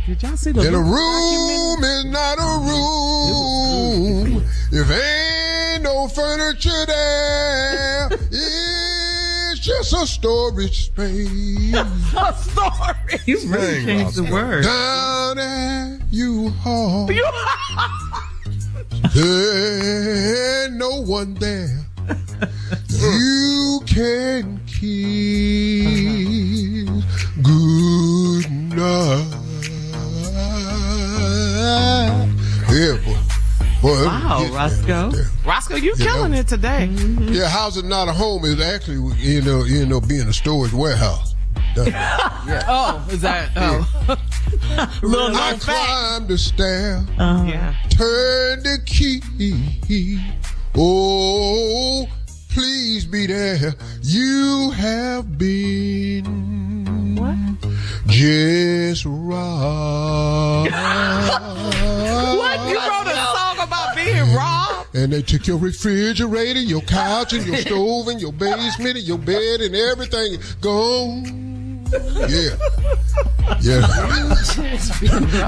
Did y'all see the and a Luke room is not a room. If ain't no furniture there, it's just a storage space. A story. You really changed the word. Down at U-Haul. There ain't no one there. You can kiss good night. Yeah, boy. Wow, Roscoe. Roscoe, you killing it today. Yeah, house is not a home. It's actually, being a storage warehouse. Oh, is that? Oh. Little I known fact. climbed the stair, Yeah. turned the key. Oh, please be there. You have been just right. What? You wrote a song about being robbed? And they took your refrigerator, your couch, and your stove, and your basement, and your bed, and everything. Gone. Yeah. Yeah.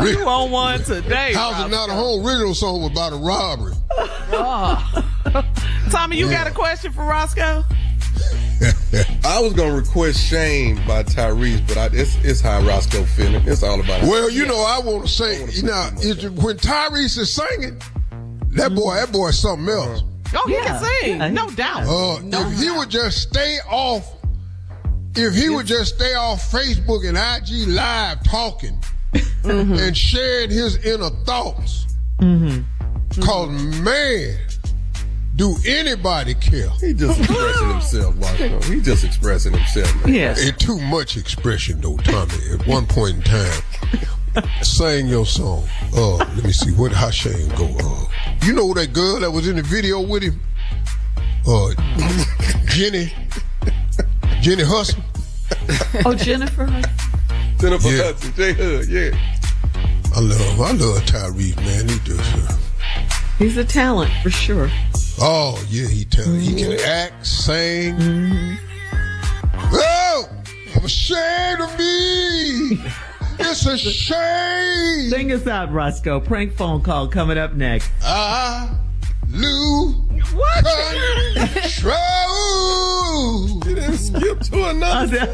You on one today, House is not a home. Original song was about a robbery. Tommy, you got a question for Roscoe? I was gonna request "Shame" by Tyrese, but it's how Roscoe feeling. It's all about. Well, I want to say, when Tyrese is singing, that boy is something else. Oh, he can sing, no doubt. If he would just stay off Facebook and IG Live talking and sharing his inner thoughts, cause man, Do anybody care? He just expressing himself, Marco. He just expressing himself, man. Yeah. It's too much expression, though, Tommy. At one point in time, sing your song. Let me see. How Shane go? You know that girl that was in the video with him? Jenny Hudson. Oh, Jennifer Hudson. Jennifer Hudson, J-Hood, yeah. I love Tyrese, man. He does. He's a talent for sure. Oh yeah, he can act, sing. Oh, I'm ashamed of me. It's a shame. Sing us out, Roscoe. Prank phone call coming up next. I lose control. You didn't skip to another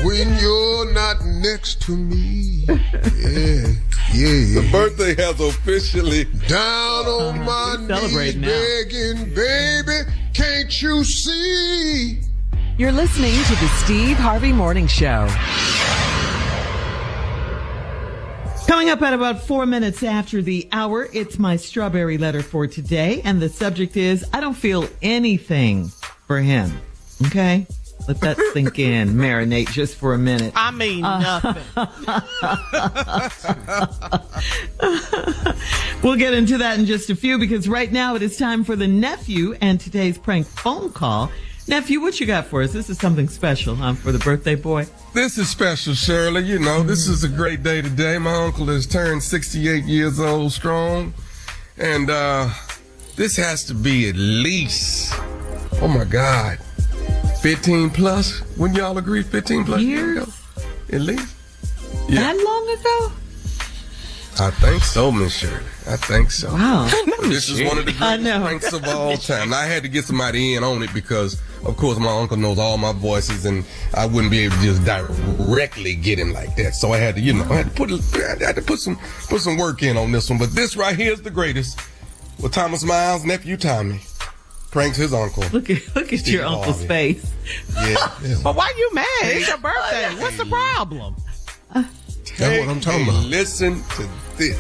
when you're not next to me. Yeah. The birthday has officially down on my knees begging, baby, can't you see? You're listening to the Steve Harvey Morning Show. Coming up at about 4 minutes after the hour, it's my strawberry letter for today. And the subject is, I don't feel anything for him. Okay? Let that sink in, marinate just for a minute. I mean, nothing. We'll get into that in just a few, because right now it is time for the nephew and today's prank phone call. Nephew, what you got for us? This is something special, for the birthday boy. This is special, Shirley. You know, this is a great day today. My uncle has turned 68 years old strong. And this has to be at least, oh my God, 15 plus. Wouldn't y'all agree 15 plus years ago? At least? Yeah. That long ago? I think so, Miss Shirley. I think so. Wow. This is one of the greatest pranks of all time. I had to get somebody in on it because, of course, my uncle knows all my voices, and I wouldn't be able to just directly get him like that. So I had to, I had to put some work in on this one. But this right here is the greatest. Well, Thomas Miles' nephew Tommy pranks his uncle. Look at Steve your uncle's Harvey. face. Yeah. But why you mad? It's your birthday. What's the problem? That's what I'm talking about. Listen to this.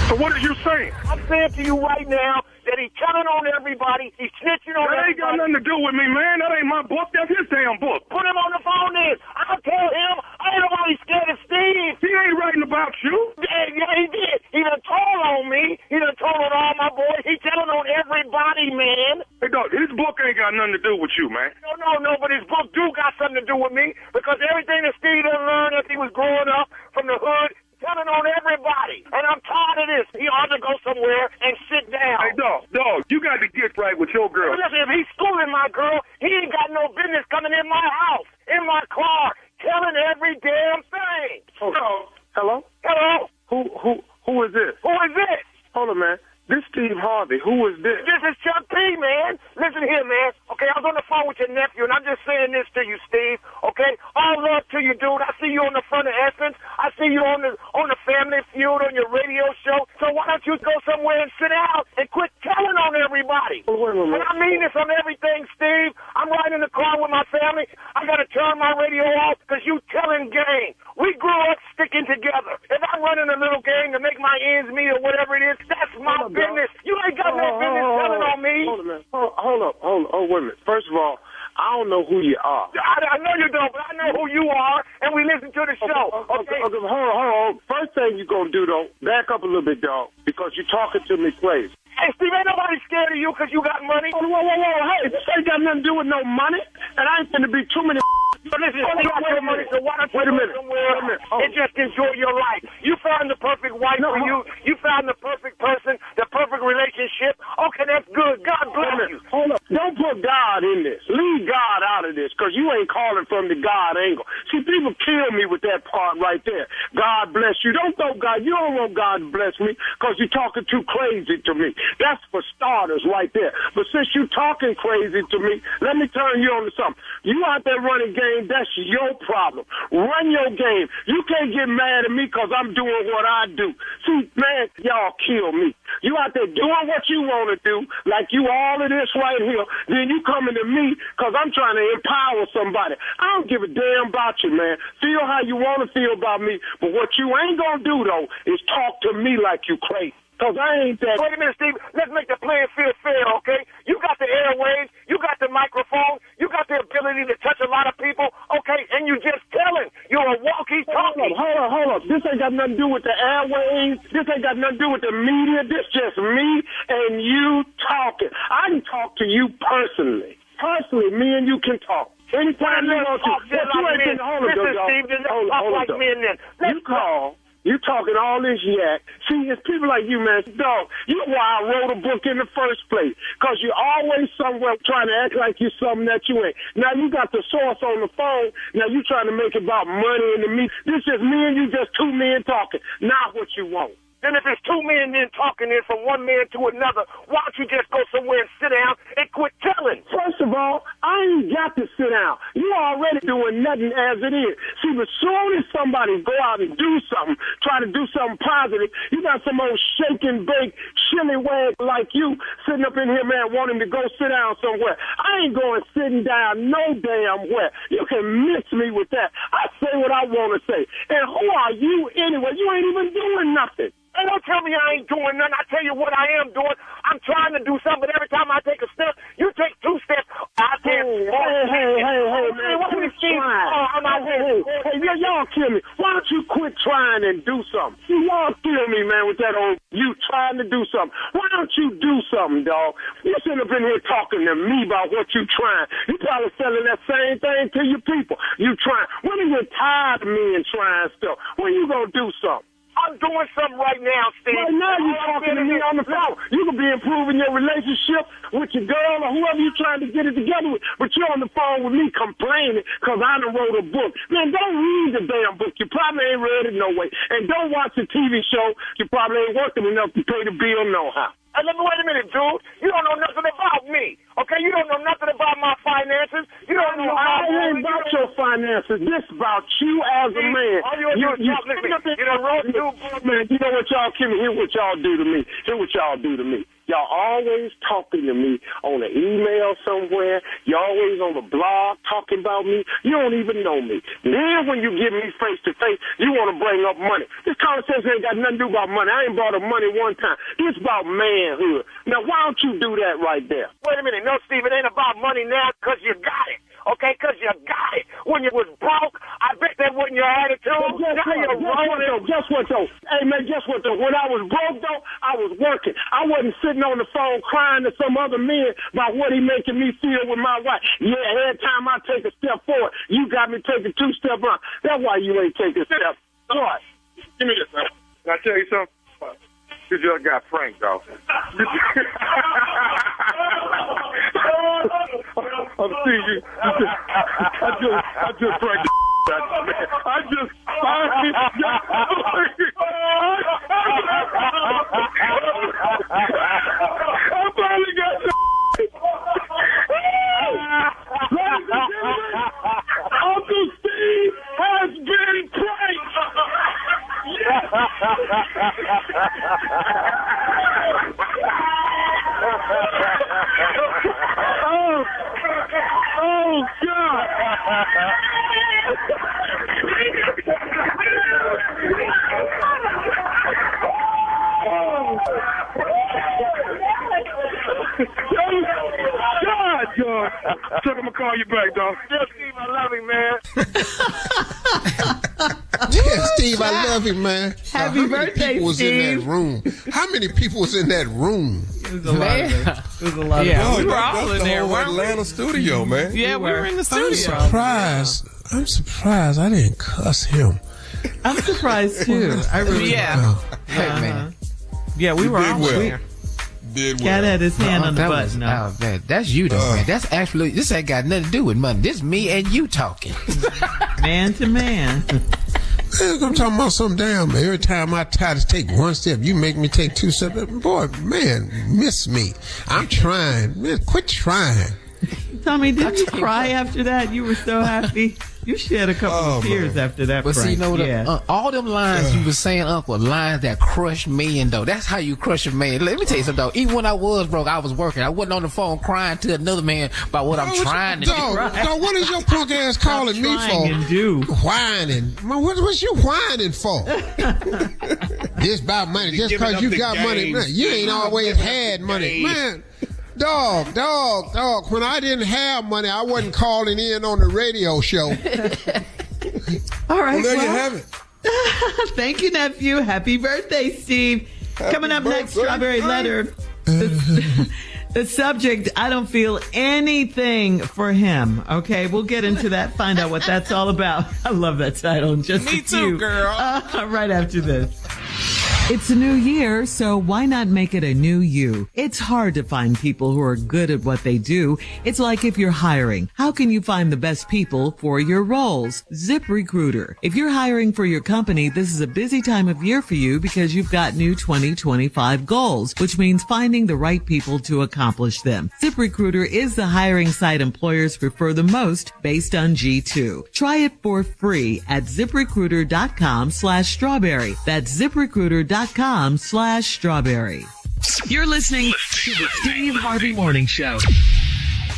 So what are you saying? I'm saying to you right now that he's telling on everybody. He's snitching on That ain't got nothing to do with me, man. That ain't my book. That's his damn book. Put him on the phone then. I'll tell him. I ain't nobody scared of Steve. He ain't writing about you. Yeah, he did. He done told on me. He done told on all my boys. He telling on everybody, man. Hey, dog, his book ain't got nothing to do with you, man. No, but his book do got something to do with me, because everything that Steve done learned as he was growing up from the hood, telling on everybody. And I'm tired of this. He ought to go somewhere and sit down. Hey, dog, you got to get right with your girl. Listen, if he's schooling my girl, he ain't got no business coming in my house, in my car, telling every damn thing. Oh, hello? Hello? Who is this? Who is this? Hold on, man. This Steve Harvey. Who is this? This is Chuck P, man. Listen here, man. Okay, I was on the phone with your nephew, and I'm just saying this to you, Steve. Okay? All love to you, dude. I see you on the front of Essence. I see you on the Family Feud on your radio show. So why don't you go somewhere and sit down and quit telling on everybody? Wait a minute. And I mean this on everything, Steve. I'm riding in the car with my family. I got to turn my radio off because you telling game. We grew up sticking together. If I'm running a little game to make my ends meet or whatever it is, that's my business. You ain't got no business telling on me. Hold on, man. Hold up. Oh, wait a minute. First of all, I don't know who you are. I know you don't, but I know who you are, and we listen to the show. Okay? Hold on. First thing you're going to do, though, back up a little bit, dog, because you're talking to me crazy. Hey, Steve, ain't nobody scared of you because you got money. Whoa. Hey, this ain't got nothing to do with no money, and I ain't finna be too many. But listen, you got your money, so why don't you go somewhere and just enjoy your life? You found the perfect wife for you. You found the perfect person, the perfect relationship. Okay, that's good. God bless you. Hold up. Don't put God in this. Leave God out of this, because you ain't calling from the God angle. See, people kill me with that part right there. God bless you. Don't throw God. You don't want God to bless me because you're talking too crazy to me. That's for starters right there. But since you talking crazy to me, let me turn you on to something. You out there running game, that's your problem. Run your game. You can't get mad at me because I'm doing what I do. See, man, y'all kill me. You out there doing what you want to do, like you all of this right here, then you coming to me because I'm trying to empower somebody. I don't give a damn about you, man. Feel how you want to feel about me, but what you ain't going to do, though, is talk to me like you crazy. Because I ain't that. Wait a minute, Steve. Let's make the playing field fair, okay? You got the airwaves. You got the microphone. You got the ability to touch a lot of people, okay? And you just telling. You're a walkie-talkie. Hold up. This ain't got nothing to do with the airwaves. This ain't got nothing to do with the media. This just me and you talking. I can talk to you personally. Personally, me and you can talk. Anytime you want to. But you ain't been hold up, You call. You talking all this yak. See, it's people like you, man. Dog, you why I wrote a book in the first place. Because you're always somewhere trying to act like you're something that you ain't. Now you got the source on the phone. Now you trying to make it about money and the me. This is me and you, just two men talking. Not what you want. Then if it's two men then talking in from one man to another, why don't you just go somewhere and sit down and quit telling? First of all, I ain't got to sit down. You already doing nothing as it is. See, as soon as somebody go out and do something, try to do something positive, you got some old shake and bake, shilly wag like you sitting up in here, man, wanting to go sit down somewhere. I ain't going sitting down no damn where. You can miss me with that. I say what I want to say. And who are you anyway? You ain't even doing nothing. Hey, don't tell me I ain't doing nothing. I tell you what I am doing. I'm trying to do something, but every time I take a step, you take two steps. I can't. Hey, man. What are you trying? Hey, y'all kill me. Why don't you quit trying and do something? See, y'all kill me, man, with that old you trying to do something. Why don't you do something, dog? You sitting up in here talking to me about what you trying. You probably selling that same thing to your people. You trying. When are you tired of me and trying stuff? When you gonna do something? I'm doing something right now, Steve. Right now you're talking to me on the phone. You could be improving your relationship with your girl or whoever you're trying to get it together with, but you're on the phone with me complaining because I done wrote a book. Man, don't read the damn book. You probably ain't read it no way. And don't watch the TV show. You probably ain't working enough to pay the bill no how. Hey, wait a minute, dude. You don't know nothing about me, okay? You don't know nothing about my finances. You don't know how I ain't about your finances. This about you as a man. You know what y'all kill me? Hear what y'all do to me. Hear what y'all do to me. Y'all always talking to me on an email somewhere. You always on the blog talking about me. You don't even know me. Then when you get me face to face, you want to bring up money. This conversation ain't got nothing to do about money. I ain't brought up money one time. It's about manhood. Now, why don't you do that right there? Wait a minute. No, Steve, it ain't about money now because you got it. Okay, because you got it. When you was broke, I bet that wasn't your attitude. Now you're rolling. Guess what, though? Hey, man, guess what, though? When I was broke, though, I was working. I wasn't sitting on the phone crying to some other men about what he making me feel with my wife. Yeah, every time I take a step forward, you got me taking 2 steps back. That's why you ain't taking steps. What? Give me this, man. Can I tell you something? You just got pranked, dog. I'm seeing you. I just pranked the I finally got the Uncle Steve has been pranked. Oh God! God. So I'm gonna call you back, dog. Yeah, Steve, I love him, man. Yeah, Steve, I love him, man. Happy birthday, Steve. How many people was in that room? It was a lot of them. It was a lot of them. We were all in there. Atlanta studio, man. Yeah, we were in the studio. I'm surprised I didn't cuss him. I'm surprised too. I really am. Hey, man. Yeah, we were all there. Cat had his hand on the button. That's you, though, man. That's actually, this ain't got nothing to do with money. This me and you talking. Man to man. I'm talking about some damn. Every time I try to take 1 step, you make me take 2 steps. Boy, man, miss me. I'm trying. Man, quit trying. Tommy, didn't you cry after that? You were so happy. You shed a couple of tears after that. But Frank. see, you know, all them lines you were saying, Uncle, lines that crushed me, and though that's how you crush a man. Let me tell you something, though. Even when I was broke, I was working. I wasn't on the phone crying to another man about what I'm trying to do. Dog, what is your punk ass calling me for? Whining. What's you whining for? This about money. Just because you got money. Man, you ain't always had money. Man. Dog. When I didn't have money, I wasn't calling in on the radio show. All right. Well, there you have it. Thank you, nephew. Happy birthday, Steve. Coming up next, Strawberry Letter. The subject, I don't feel anything for him. Okay, we'll get into that, find out what that's all about. I love that title. Just Me too, girl. Right after this. It's a new year, so why not make it a new you? It's hard to find people who are good at what they do. It's like if you're hiring. How can you find the best people for your roles? ZipRecruiter. If you're hiring for your company, this is a busy time of year for you because you've got new 2025 goals, which means finding the right people to accomplish them. ZipRecruiter is the hiring site employers prefer the most based on G2. Try it for free at ZipRecruiter.com/strawberry. That's ZipRecruiter.com/strawberry. You're listening to the Steve Harvey Morning Show.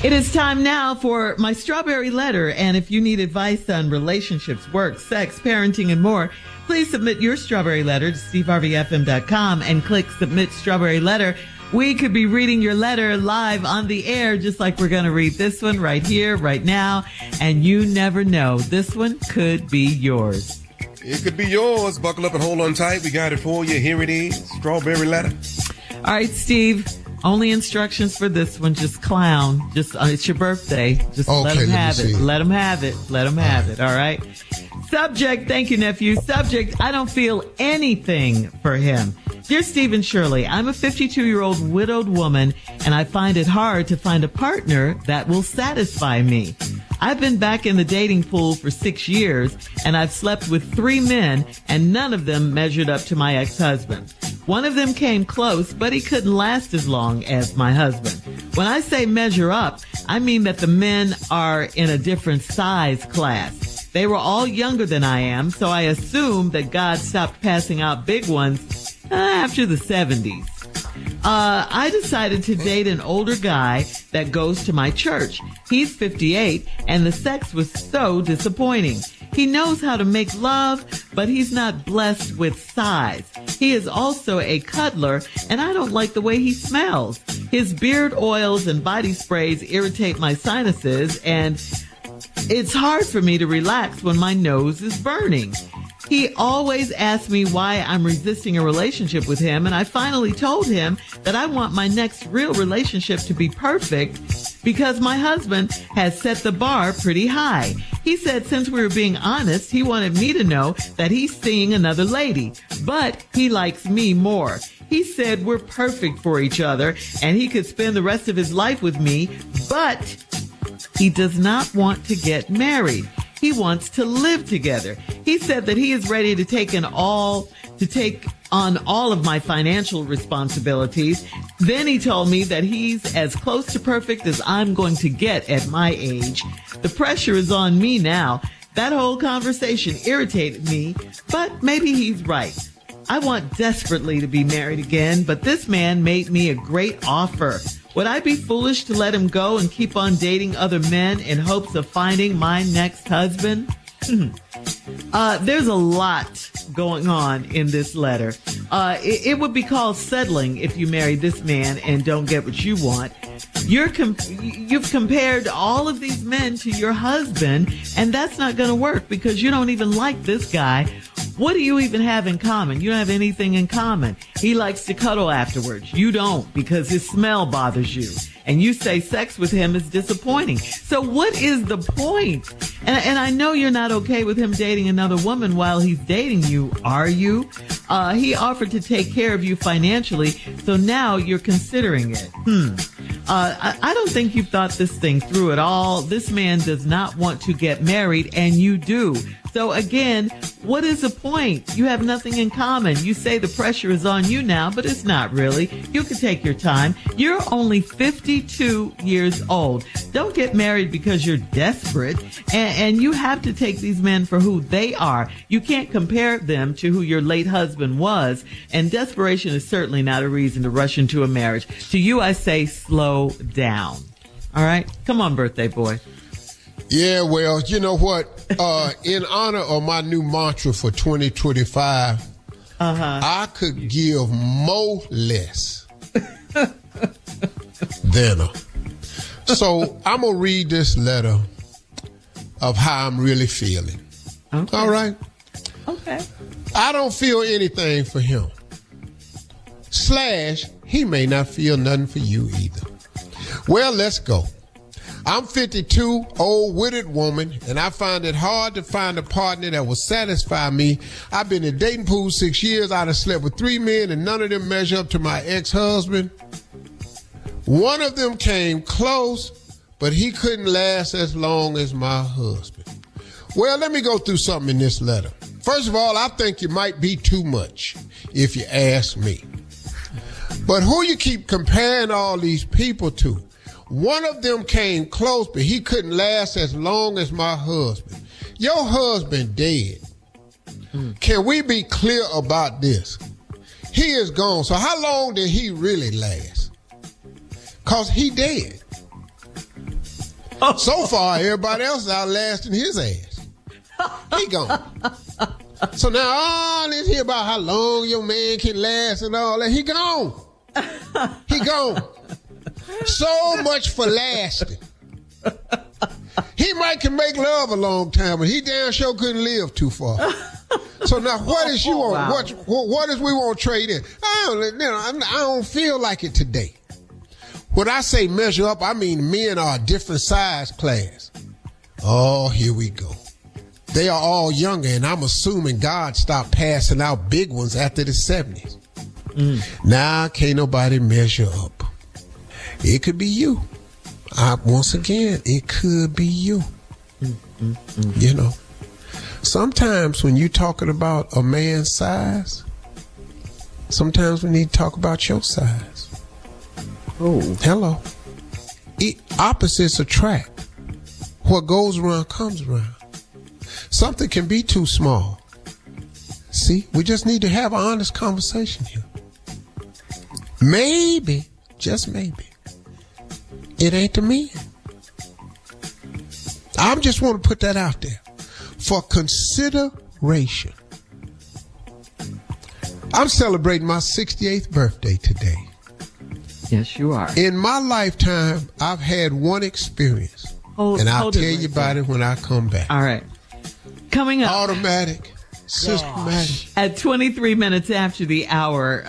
It is time now for my Strawberry Letter. And if you need advice on relationships, work, sex, parenting, and more, please submit your Strawberry Letter to steveharveyfm.com and click Submit Strawberry Letter. We could be reading your letter live on the air, just like we're going to read this one right here, right now. And you never know. This one could be yours. It could be yours. Buckle up and hold on tight. We got it for you. Here it is. Strawberry Letter. All right, Steve. Only instructions for this one. Just clown. It's your birthday. Just let them have it. Let them have it. Let them have it. All right. Subject. Thank you, nephew. Subject. I don't feel anything for him. Dear Steve and Shirley, I'm a 52-year-old widowed woman, and I find it hard to find a partner that will satisfy me. I've been back in the dating pool for 6 years, and I've slept with 3 men, and none of them measured up to my ex-husband. One of them came close, but he couldn't last as long as my husband. When I say measure up, I mean that the men are in a different size class. They were all younger than I am, so I assume that God stopped passing out big ones after the 70s. I decided to date an older guy that goes to my church. He's 58, and the sex was so disappointing. He knows how to make love, but he's not blessed with size. He is also a cuddler, and I don't like the way he smells. His beard oils and body sprays irritate my sinuses, and it's hard for me to relax when my nose is burning. He always asks me why I'm resisting a relationship with him, and I finally told him that I want my next real relationship to be perfect because my husband has set the bar pretty high. He said since we were being honest, he wanted me to know that he's seeing another lady, but he likes me more. He said we're perfect for each other and he could spend the rest of his life with me, but he does not want to get married. He wants to live together. He said that he is ready to take on all of my financial responsibilities. Then he told me that he's as close to perfect as I'm going to get at my age. The pressure is on me now. That whole conversation irritated me, but maybe he's right. I want desperately to be married again, but this man made me a great offer. Would I be foolish to let him go and keep on dating other men in hopes of finding my next husband? There's a lot going on in this letter. It would be called settling if you marry this man and don't get what you want. You've compared all of these men to your husband, and that's not going to work because you don't even like this guy. What do you even have in common? You don't have anything in common. He likes to cuddle afterwards. You don't because his smell bothers you. And you say sex with him is disappointing. So what is the point? And I know you're not okay with him dating another woman while he's dating you, are you? He offered to take care of you financially, so now you're considering it. I don't think you've thought this thing through at all. This man does not want to get married, and you do. So again, what is the point? You have nothing in common. You say the pressure is on you now, but it's not really. You can take your time. You're only 52 years old. Don't get married because you're desperate. And you have to take these men for who they are. You can't compare them to who your late husband was. And desperation is certainly not a reason to rush into a marriage. To you, I say slow down. All right? Come on, birthday boy. Yeah, well, you know what? In honor of my new mantra for 2025, I could give more less than a. So I'm going to read this letter of how I'm really feeling. Okay. All right? Okay. I don't feel anything for him. / he may not feel nothing for you either. Well, let's go. I'm 52, old, witted woman, and I find it hard to find a partner that will satisfy me. I've been in dating pool 6 years. I done slept with 3 men, and none of them measure up to my ex-husband. One of them came close, but he couldn't last as long as my husband. Well, let me go through something in this letter. First of all, I think you might be too much, if you ask me. But who you keep comparing all these people to? One of them came close, but he couldn't last as long as my husband. Your husband dead. Can we be clear about this? He is gone. So how long did he really last? Because he dead. So far, everybody else is outlasting his ass. He gone. So now all this here about how long your man can last and all that, he gone. He gone. So much for lasting. He might can make love a long time, but he damn sure couldn't live too far. So now what is you on? Wow. What is we want to trade in? I don't feel like it today. When I say measure up, I mean men are a different size class. Oh, here we go. They are all younger, and I'm assuming God stopped passing out big ones after the 70s. Now can't nobody measure up. It could be you. Once again, it could be you. You know, sometimes when you're talking about a man's size, sometimes we need to talk about your size. Oh, hello. Opposites attract. What goes around comes around. Something can be too small. See, we just need to have an honest conversation here. Maybe, just maybe, it ain't the men. I just want to put that out there for consideration. I'm celebrating my 68th birthday today. Yes, you are. In my lifetime, I've had one experience. And I'll tell you about it when I come back. All right. Coming up. Automatic. Systematic. At 23 minutes after the hour,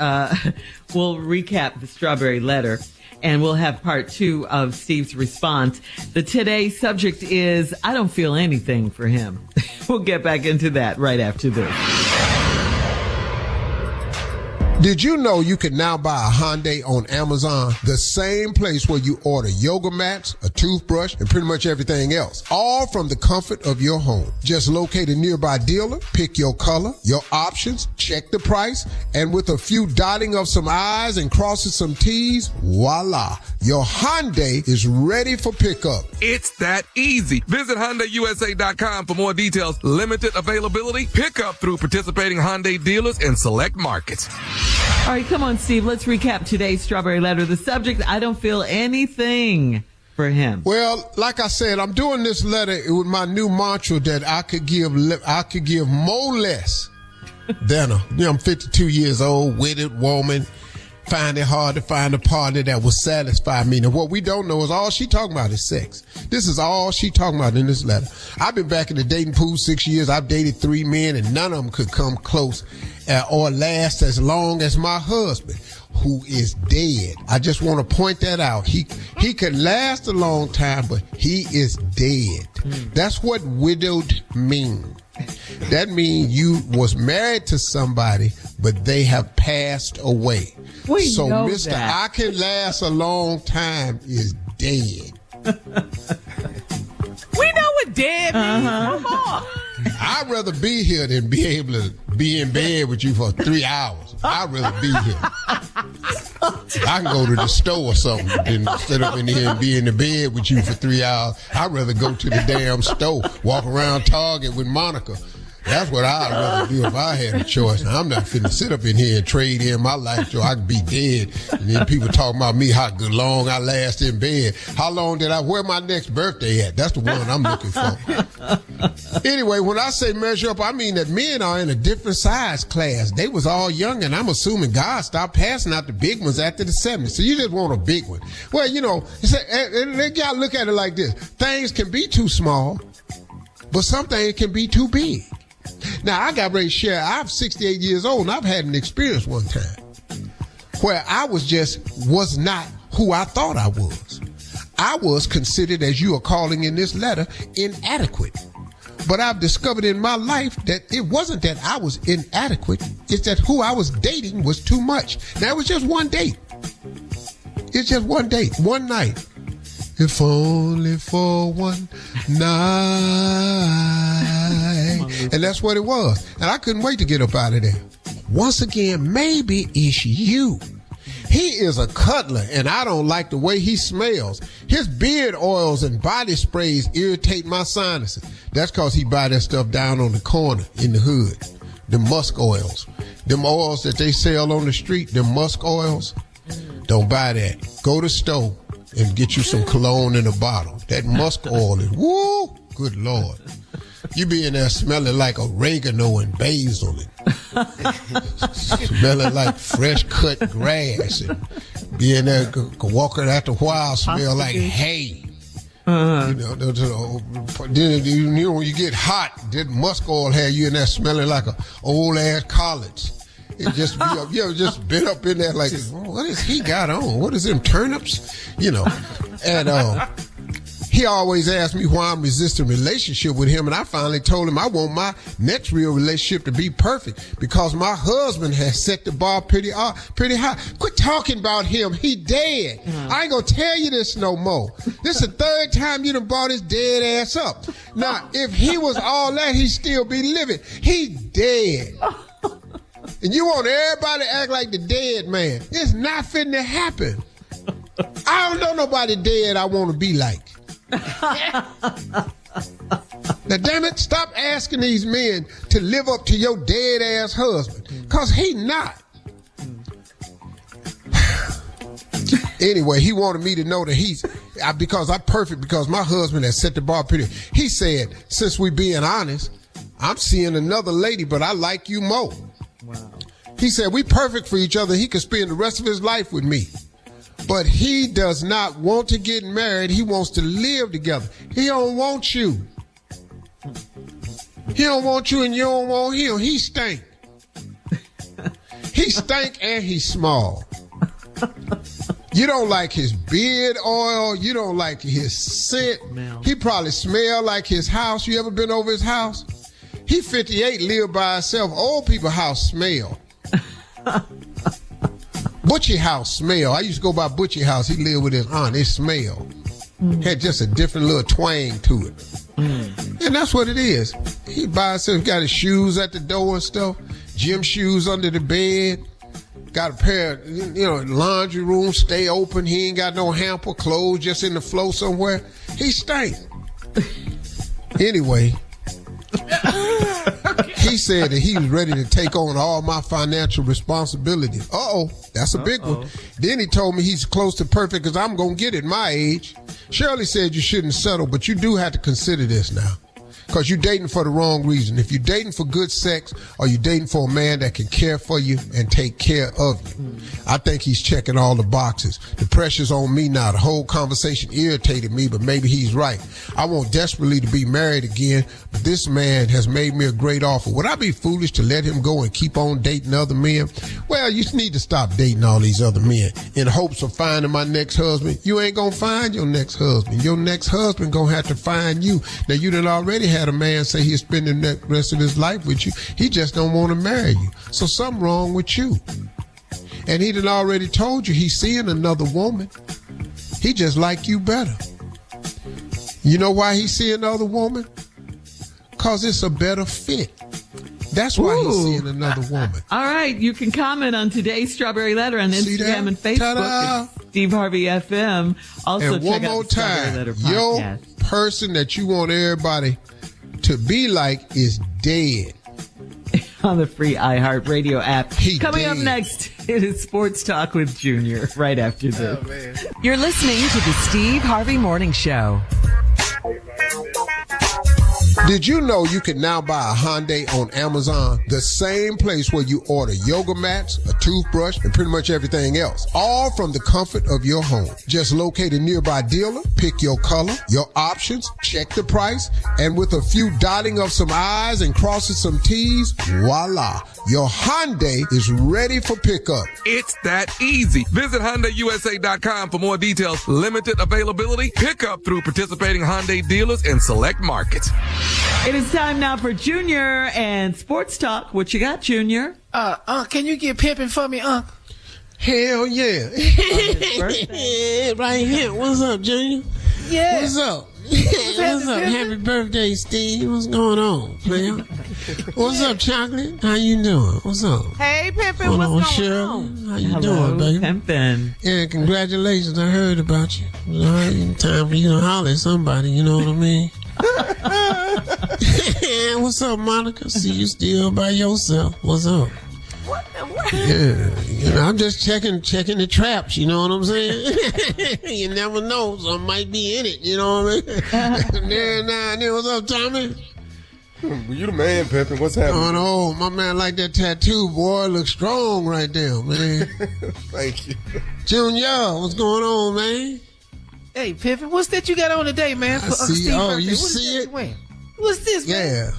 we'll recap the strawberry letter, and we'll have part 2 of Steve's response. The today's subject is, I don't feel anything for him. We'll get back into that right after this. Did you know you can now buy a Hyundai on Amazon? The same place where you order yoga mats, a toothbrush, and pretty much everything else. All from the comfort of your home. Just locate a nearby dealer, pick your color, your options, check the price, and with a few dotting of some I's and crossing some T's, voila. Your Hyundai is ready for pickup. It's that easy. Visit HyundaiUSA.com for more details. Limited availability. Pickup through participating Hyundai dealers in select markets. All right, come on, Steve. Let's recap today's strawberry letter. The subject, I don't feel anything for him. Well, like I said, I'm doing this letter with my new mantra that I could give more less than a. I'm 52 years old, witted woman. Find it hard to find a partner that will satisfy me. Now, what we don't know is all she talking about is sex. This is all she talking about in this letter. I've been back in the dating pool 6 years. I've dated 3 men, and none of them could come close or last as long as my husband, who is dead. I just want to point that out. He could last a long time, but he is dead. That's what widowed means. That means you was married to somebody, but they have passed away. So Mr. I can last a long time is dead. We know what dead means. Come on. I'd rather be here than be able to be in bed with you for 3 hours. I'd rather be here. I can go to the store or something than sit up in here and be in the bed with you for 3 hours. I'd rather go to the damn store, walk around Target with Monica. That's what I'd rather do if I had a choice. Now, I'm not finna sit up in here and trade in my life so I could be dead. And then people talking about me, how good long I last in bed. How long where my next birthday at? That's the one I'm looking for. Anyway, when I say measure up, I mean that men are in a different size class. They was all young, and I'm assuming God stopped passing out the big ones after the 70s. So you just want a big one. Well, you know, they got to look at it like this. Things can be too small, but some things can be too big. Now, I got ready to share. I'm 68 years old, and I've had an experience one time where I was not who I thought I was. I was considered, as you are calling in this letter, inadequate. But I've discovered in my life that it wasn't that I was inadequate. It's that who I was dating was too much. Now, it was just one date. It's just one date, one night. If only for one night. And that's what it was. And I couldn't wait to get up out of there. Once again, maybe it's you. He is a cuddler, and I don't like the way he smells. His beard oils and body sprays irritate my sinuses. That's because he buy that stuff down on the corner in the hood. The musk oils. Them oils that they sell on the street, them musk oils. Don't buy that. Go to the store and get you some cologne in a bottle. That musk oil is, woo, good Lord. You be in there smelling like oregano and basil and smelling like fresh cut grass, and be in there walking after a while, smell like hay. You know, then when you get hot, that musk oil have you in there smelling like an old ass college. It just be up, you know, just been up in there like, what has he got on? What is them turnips? You know, and he always asked me why I'm resisting relationship with him, and I finally told him I want my next real relationship to be perfect because my husband has set the bar pretty high. Quit talking about him. He dead. I ain't gonna tell you this no more. This is the third time you done brought his dead ass up. Now, if he was all that, he'd still be living. He dead. And you want everybody to act like the dead man. It's not finna to happen. I don't know nobody dead I want to be like. Now, damn it, stop asking these men to live up to your dead ass husband, because he not. Anyway, he wanted me to know that because I'm perfect, because my husband has set the bar pretty. He said, since we being honest, I'm seeing another lady, but I like you more. Wow. He said, we perfect for each other. He could spend the rest of his life with me. But he does not want to get married. He wants to live together. He don't want you. He don't want you and you don't want him. He stink. He stink and he's small. You don't like his beard oil. You don't like his scent. He probably smell like his house. You ever been over his house? He 58, live by himself. Old people house smell. Butchie house smell. I used to go by Butchie house. He lived with his aunt. It smell. Had just a different little twang to it. And that's what it is. He by himself, got his shoes at the door and stuff. Gym shoes under the bed. Got a pair of, laundry room, stay open. He ain't got no hamper, clothes just in the floor somewhere. He stank. Anyway, he said that he was ready to take on all my financial responsibilities. That's a big one. Then he told me he's close to perfect because I'm going to get it my age. Shirley said you shouldn't settle, but you do have to consider this now. Because you're dating for the wrong reason. If you're dating for good sex, or you're dating for a man that can care for you and take care of you, I think he's checking all the boxes. The pressure's on me now. The whole conversation irritated me, but maybe he's right. I want desperately to be married again, but this man has made me a great offer. Would I be foolish to let him go and keep on dating other men? Well, you need to stop dating all these other men in hopes of finding my next husband. You ain't gonna find your next husband. Your next husband gonna have to find you. Now, you done already had a man say he's spending the rest of his life with you. He just don't want to marry you. So something wrong with you. And he done already told you he's seeing another woman. He just like you better. You know why he's seeing another woman? Because it's a better fit. That's why he's seeing another woman. All right. You can comment on today's Strawberry Letter on Instagram and Facebook. Ta-da. It's Steve Harvey FM. Also, and check one out more the Strawberry Letter time, your podcast. person that you want everybody to be like is dead. On the free iHeartRadio app. Coming up dead. next, it is Sports Talk with Junior right after this. Oh, man. You're listening to the Steve Harvey Morning Show. Did you know you can now buy a Hyundai on Amazon? The same place where you order yoga mats, a toothbrush, and pretty much everything else. All from the comfort of your home. Just locate a nearby dealer, pick your color, your options, check the price, and with a few dotting of some I's and crossing some T's, voila. Your Hyundai is ready for pickup. It's that easy. Visit HyundaiUSA.com for more details. Limited availability. Pickup through participating Hyundai dealers in select markets. It is time now for Junior and Sports Talk. What you got, Junior? Can you get Pimpin for me, Unc? Hell yeah. Right here. What's up, Junior? Yeah. What's up? What's up? Happy birthday, Steve. What's going on, man? What's up, Chocolate? How you doing? What's up? Hey, Pimpin, what's going Shirley? on? How you Hello, doing, baby? Pimpin. Yeah, congratulations. I heard about you. All right, time for you to holler at somebody, you know what I mean? What's up, Monica? See you still by yourself. What's up? What? Yeah, you know, I'm just checking the traps, you know what I'm saying? You never know, something might be in it, you know what I mean? What's up, Tommy? You the man, Pimpin. What's happening? Oh, no, my man like that tattoo, boy. Looks strong right there, man. Thank you. Junior, what's going on, man? Hey, Pimpin, what's that you got on today, man? I see. Steve's Oh, birthday? you What is see that it? you wearing? What's this, man? Yeah.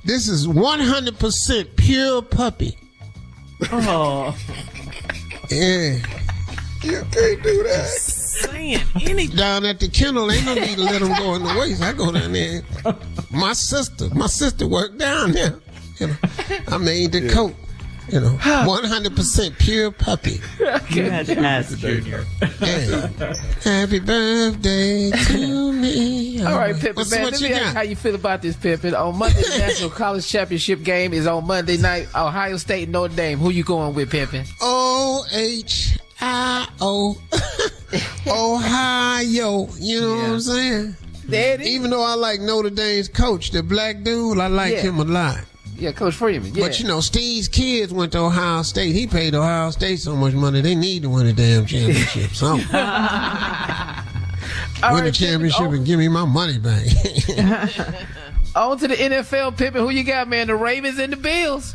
This is 100% pure puppy. Oh. Yeah. You can't do that. Saying anything. Down at the kennel, ain't no need to let them go in the waist. I go down there. My sister worked down there. You know, I made the coat. You know, 100% pure puppy. You had to ask, Junior. Yeah. Happy birthday to me. All right, Pimpin, What's man. what Let you me ask got? how you feel about this, Pimpin. On Monday, the National College Championship game is on Monday night. Ohio State and Notre Dame. Who you going with, Pimpin? OHIO. Ohio. You know what I'm saying? There it is. Even though I like Notre Dame's coach, the black dude, I like him a lot. Yeah, Coach Freeman. Yeah. But you know, Steve's kids went to Ohio State. He paid Ohio State so much money, they need to win a damn championship. So win the championship and give me my money back. On to the NFL, Pimpin. Who you got, man? The Ravens and the Bills.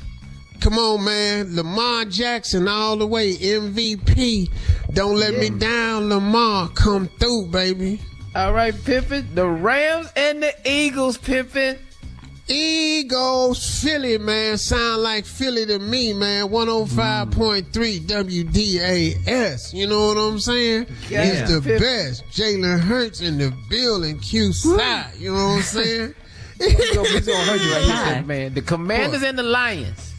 Come on, man. Lamar Jackson all the way. MVP. Don't let me down, Lamar. Come through, baby. All right, Pimpin. The Rams and the Eagles, Pimpin. Eagles, Philly, man. Sound like Philly to me, man. 105.3 WDAS. You know what I'm saying? Yeah. It's the best. Jalen Hurts in the building, Q-Side. You know what I'm saying? He's gonna hurt you right here, man. The Commanders and the Lions.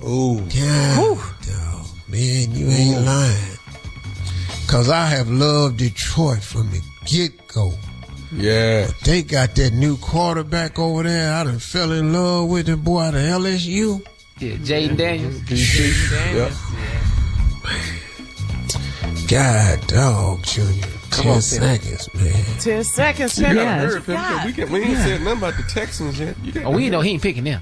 Oh, God. Dog, man, you ain't lying. Because I have loved Detroit from the get-go. Yeah. But they got that new quarterback over there. I done fell in love with the boy out of LSU. Yeah, Jaden Daniels. Yep. God, dog, Junior. 10 seconds, man. 10 seconds, You Pimpin. gotta hurry, Pimpin. We ain't said nothing about the Texans yet. We know he ain't picking them.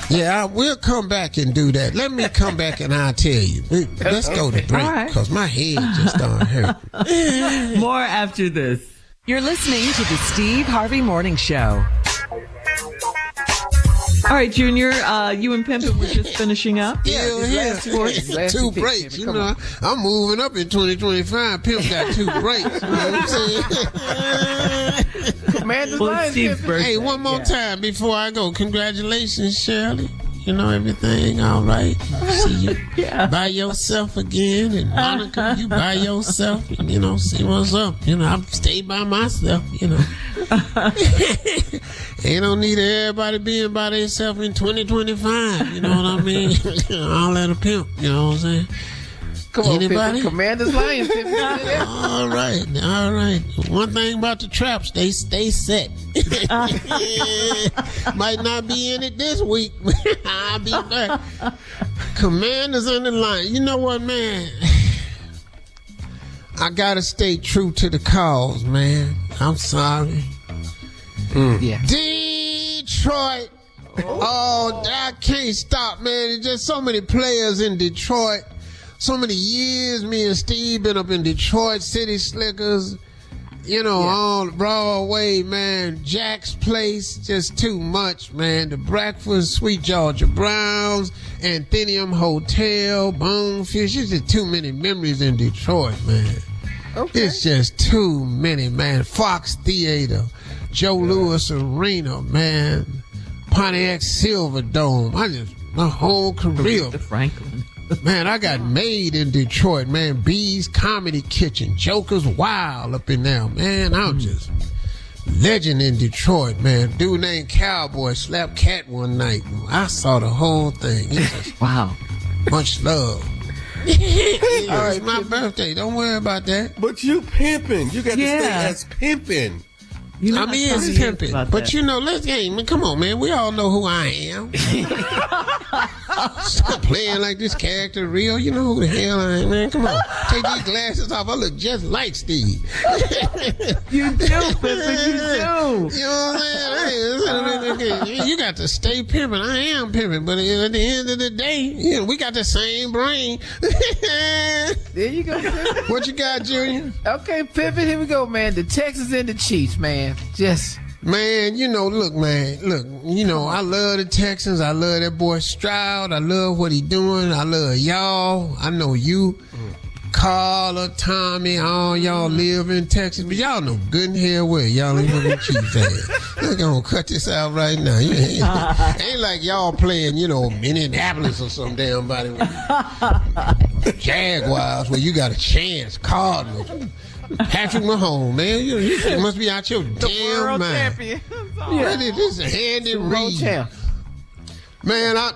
Yeah, we'll come back and do that. Let me come back and I'll tell you. Let's go to break because my head just started hurting. More after this. You're listening to the Steve Harvey Morning Show. All right, Junior, you and Pimpin were just finishing up. Yeah. Last Two picks, breaks. Pimpin. You Come know, on. I'm moving up in 2025. Pimp got 2 breaks. You know what I'm saying? Commanders, Well, Lions, Steve's Pimpin. birthday. Hey, one more time before I go. Congratulations, Shirley. You know, everything all right. See you by yourself again. And Monica, you by yourself. And, you know, see what's up. You know, I stay by myself, you know. Ain't no need of everybody being by themselves in 2025. You know what I mean? All that a pimp. You know what I'm saying? Come on, Anybody? Pimpin. Commander's lying, Pimpin. All right. One thing about the traps, they stay set. Might not be in it this week, but I'll be back. Commanders on the line. You know what, man? I gotta stay true to the cause, man. I'm sorry. Yeah. Detroit. Oh, I can't stop, man. There's just so many players in Detroit. So many years me and Steve been up in Detroit, City Slickers, on Broadway, man. Jack's Place, just too much, man. The Breakfast, Sweet Georgia Browns, Anthenium Hotel, Bonefish. It's just too many memories in Detroit, man. Okay. It's just too many, man. Fox Theater, Joe Louis Arena, man. Pontiac Silverdome. My whole career. Franklin. Man, I got made in Detroit, man. B's Comedy Kitchen, Joker's Wild up in there, man. I'm just legend in Detroit, man. Dude named Cowboy slapped Cat one night. I saw the whole thing. Wow. Much love. It's my birthday. Don't worry about that. But you pimping. You got to stay as pimping. I'm pimping. But come on, man. We all know who I am. Stop playing like this character real. You know who the hell I am, man. Come on. Take these glasses off. I look just like Steve. You do, Pimpin. You do. You know what I'm saying? You got to stay pimping. I am pimping. But at the end of the day, we got the same brain. There you go, Pimpin. What you got, Junior? Okay, Pimpin, here we go, man. The Texans and the Chiefs, man. Man, look, I love the Texans. I love that boy Stroud. I love what he doing. I love y'all. I know you, Carla, Tommy, all y'all live in Texas, but y'all know good and hell well y'all ain't looking Chiefs fans. They're gonna cut this out right now. Ain't like y'all playing, Minneapolis or some damn body with Jaguars where you got a chance. Cardinals. Patrick Mahomes, man, you must be out your damn mind. This is Andy Reid, man. Man, like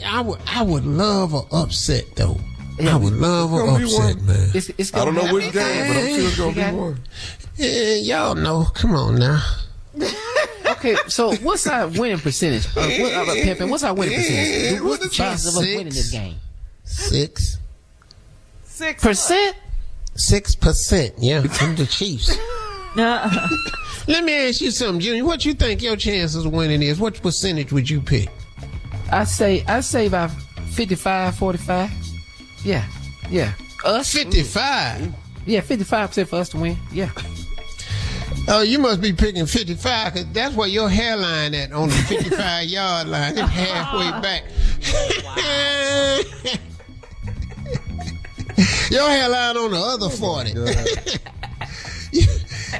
I would love an upset though. I would love an upset, man. I don't know which game, but I'm sure it's gonna be one. Yeah, y'all know. Come on now. Okay, so what's our winning percentage? Pimpin, what's our winning percentage? What's the chances of us winning this game? 6%. 6%, yeah, from the Chiefs. Let me ask you something, Junior. What you think your chances of winning is? What percentage would you pick? I say about 55, 45. Yeah. Us 55. Yeah, 55% for us to win. Yeah. Oh, you must be picking 55 because that's where your hairline at on the 55-yard line. It's halfway back. Your hairline on the other 40.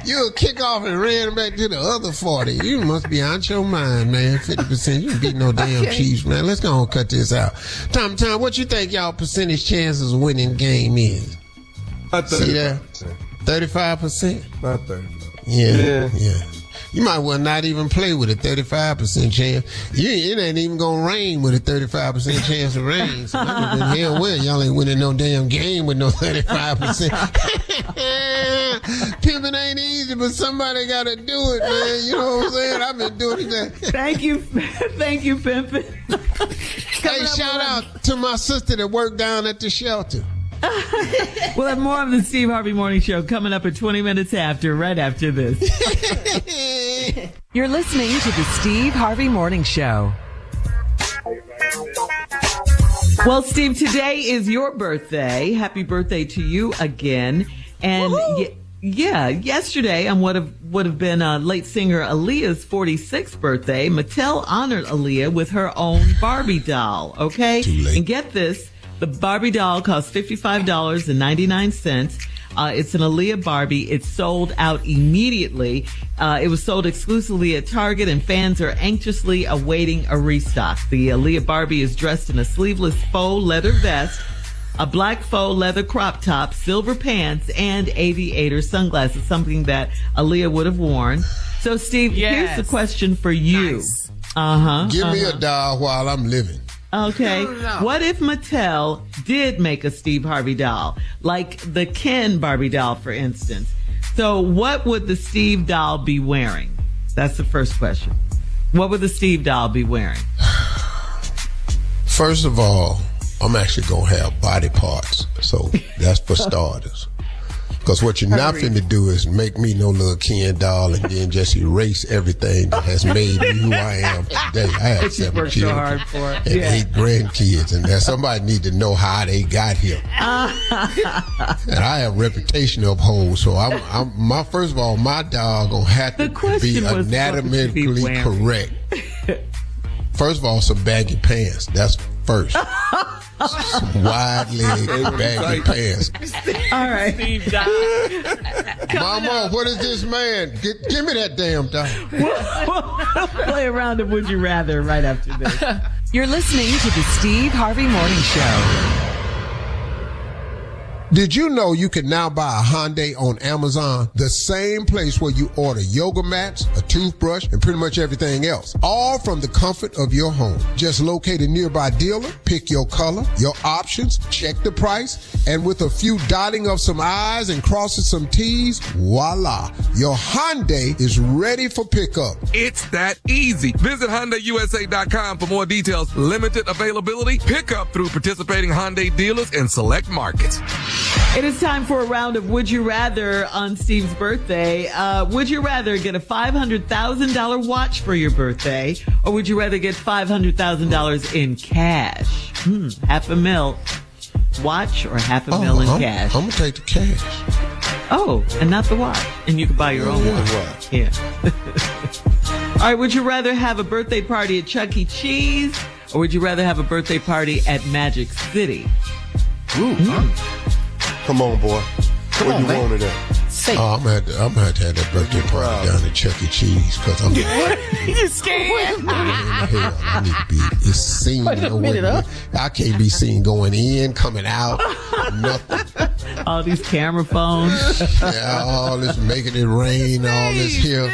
You'll kick off and ran back to the other 40. You must be out your mind, man. 50%. You can beat no damn Chiefs, man. Let's go and cut this out. Tom, what you think y'all percentage chances of winning the game is? Not 35%. See that? 35%? Not 35%. Yeah. You might well not even play with a 35% chance. It ain't even gonna rain with a 35% chance of rain. So I'm in hell well, y'all ain't winning no damn game with no 35%. Pimpin' ain't easy, but somebody gotta do it, man. You know what I'm saying? I've been doing it. Thank you, Pimpin'. Hey, shout out to my sister that worked down at the shelter. We'll have more of the Steve Harvey Morning Show coming up at 20 minutes after, right after this. You're listening to the Steve Harvey Morning Show. Well, Steve, today is your birthday. Happy birthday to you again. And yesterday on what would have been late singer Aaliyah's 46th birthday, Mattel honored Aaliyah with her own Barbie doll. Okay? Too late. And get this. The Barbie doll costs $55.99. It's an Aaliyah Barbie. It's sold out immediately. It was sold exclusively at Target, and fans are anxiously awaiting a restock. The Aaliyah Barbie is dressed in a sleeveless faux leather vest, a black faux leather crop top, silver pants, and aviator sunglasses, something that Aaliyah would have worn. So, Steve, here's the question for you. Nice. Give me a doll while I'm living. Okay. What if Mattel did make a Steve Harvey doll? Like the Ken Barbie doll, for instance. So what would the Steve doll be wearing? That's the first question. What would the Steve doll be wearing? First of all, I'm actually going to have body parts. So that's for starters. Because what you're not finna do is make me no little Ken doll and then just erase everything that has made me who I am today. I have 7 children and 8 grandkids, and that somebody need to know how they got here. And I have a reputation to uphold, so first of all, my doll gonna have to be anatomically correct. First of all, some baggy pants. That's first. Some wide leg baggy pants. All right. Steve doll. Mama, what is this man? Give me that damn doll. We'll play a round of Would You Rather right after this. You're listening to the Steve Harvey Morning Show. Did you know you can now buy a Hyundai on Amazon? The same place where you order yoga mats, a toothbrush, and pretty much everything else. All from the comfort of your home. Just locate a nearby dealer, pick your color, your options, check the price, and with a few dotting of some I's and crossing some T's, voila. Your Hyundai is ready for pickup. It's that easy. Visit HyundaiUSA.com for more details. Limited availability. Pickup through participating Hyundai dealers in select markets. It is time for a round of Would You Rather on Steve's birthday. Would you rather get a $500,000 watch for your birthday, or would you rather get $500,000 in cash? $500,000 watch or $500,000 in cash? I'm going to take the cash. Oh, and not the watch. And you can buy your own watch. Yeah. All right, would you rather have a birthday party at Chuck E. Cheese, or would you rather have a birthday party at Magic City? Ooh. Come on, boy. What you wanted at? I'm gonna have to have that birthday party down at Chuck E. Cheese because I'm You scared? I need to be. It's seen. I can't be seen going in, coming out, nothing. All these camera phones. Yeah, all this making it rain, all this here.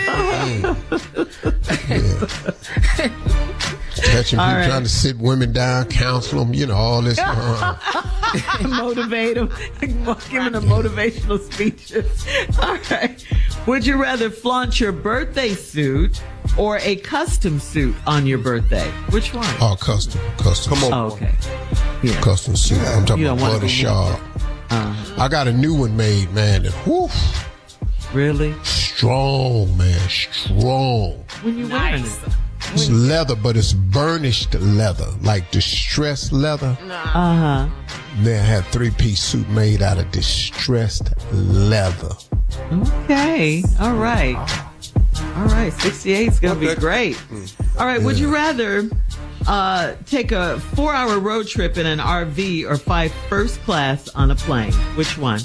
Catching people trying to sit women down, counsel them, all this. Motivate them, giving them motivational speeches. All right. Would you rather flaunt your birthday suit or a custom suit on your birthday? Which one? Oh, custom. Come on. Oh, okay. Yeah. Custom suit. I'm talking about butter sharp. I got a new one made, man. That, whew, really? Strong, man. Strong. When you wearing it? It's leather, but it's burnished leather, like distressed leather. Uh-huh. Then I had 3-piece suit made out of distressed leather. Okay. All right. 68 is going to be great. All right. Would you rather take a 4-hour road trip in an RV or fly first class on a plane? Which one?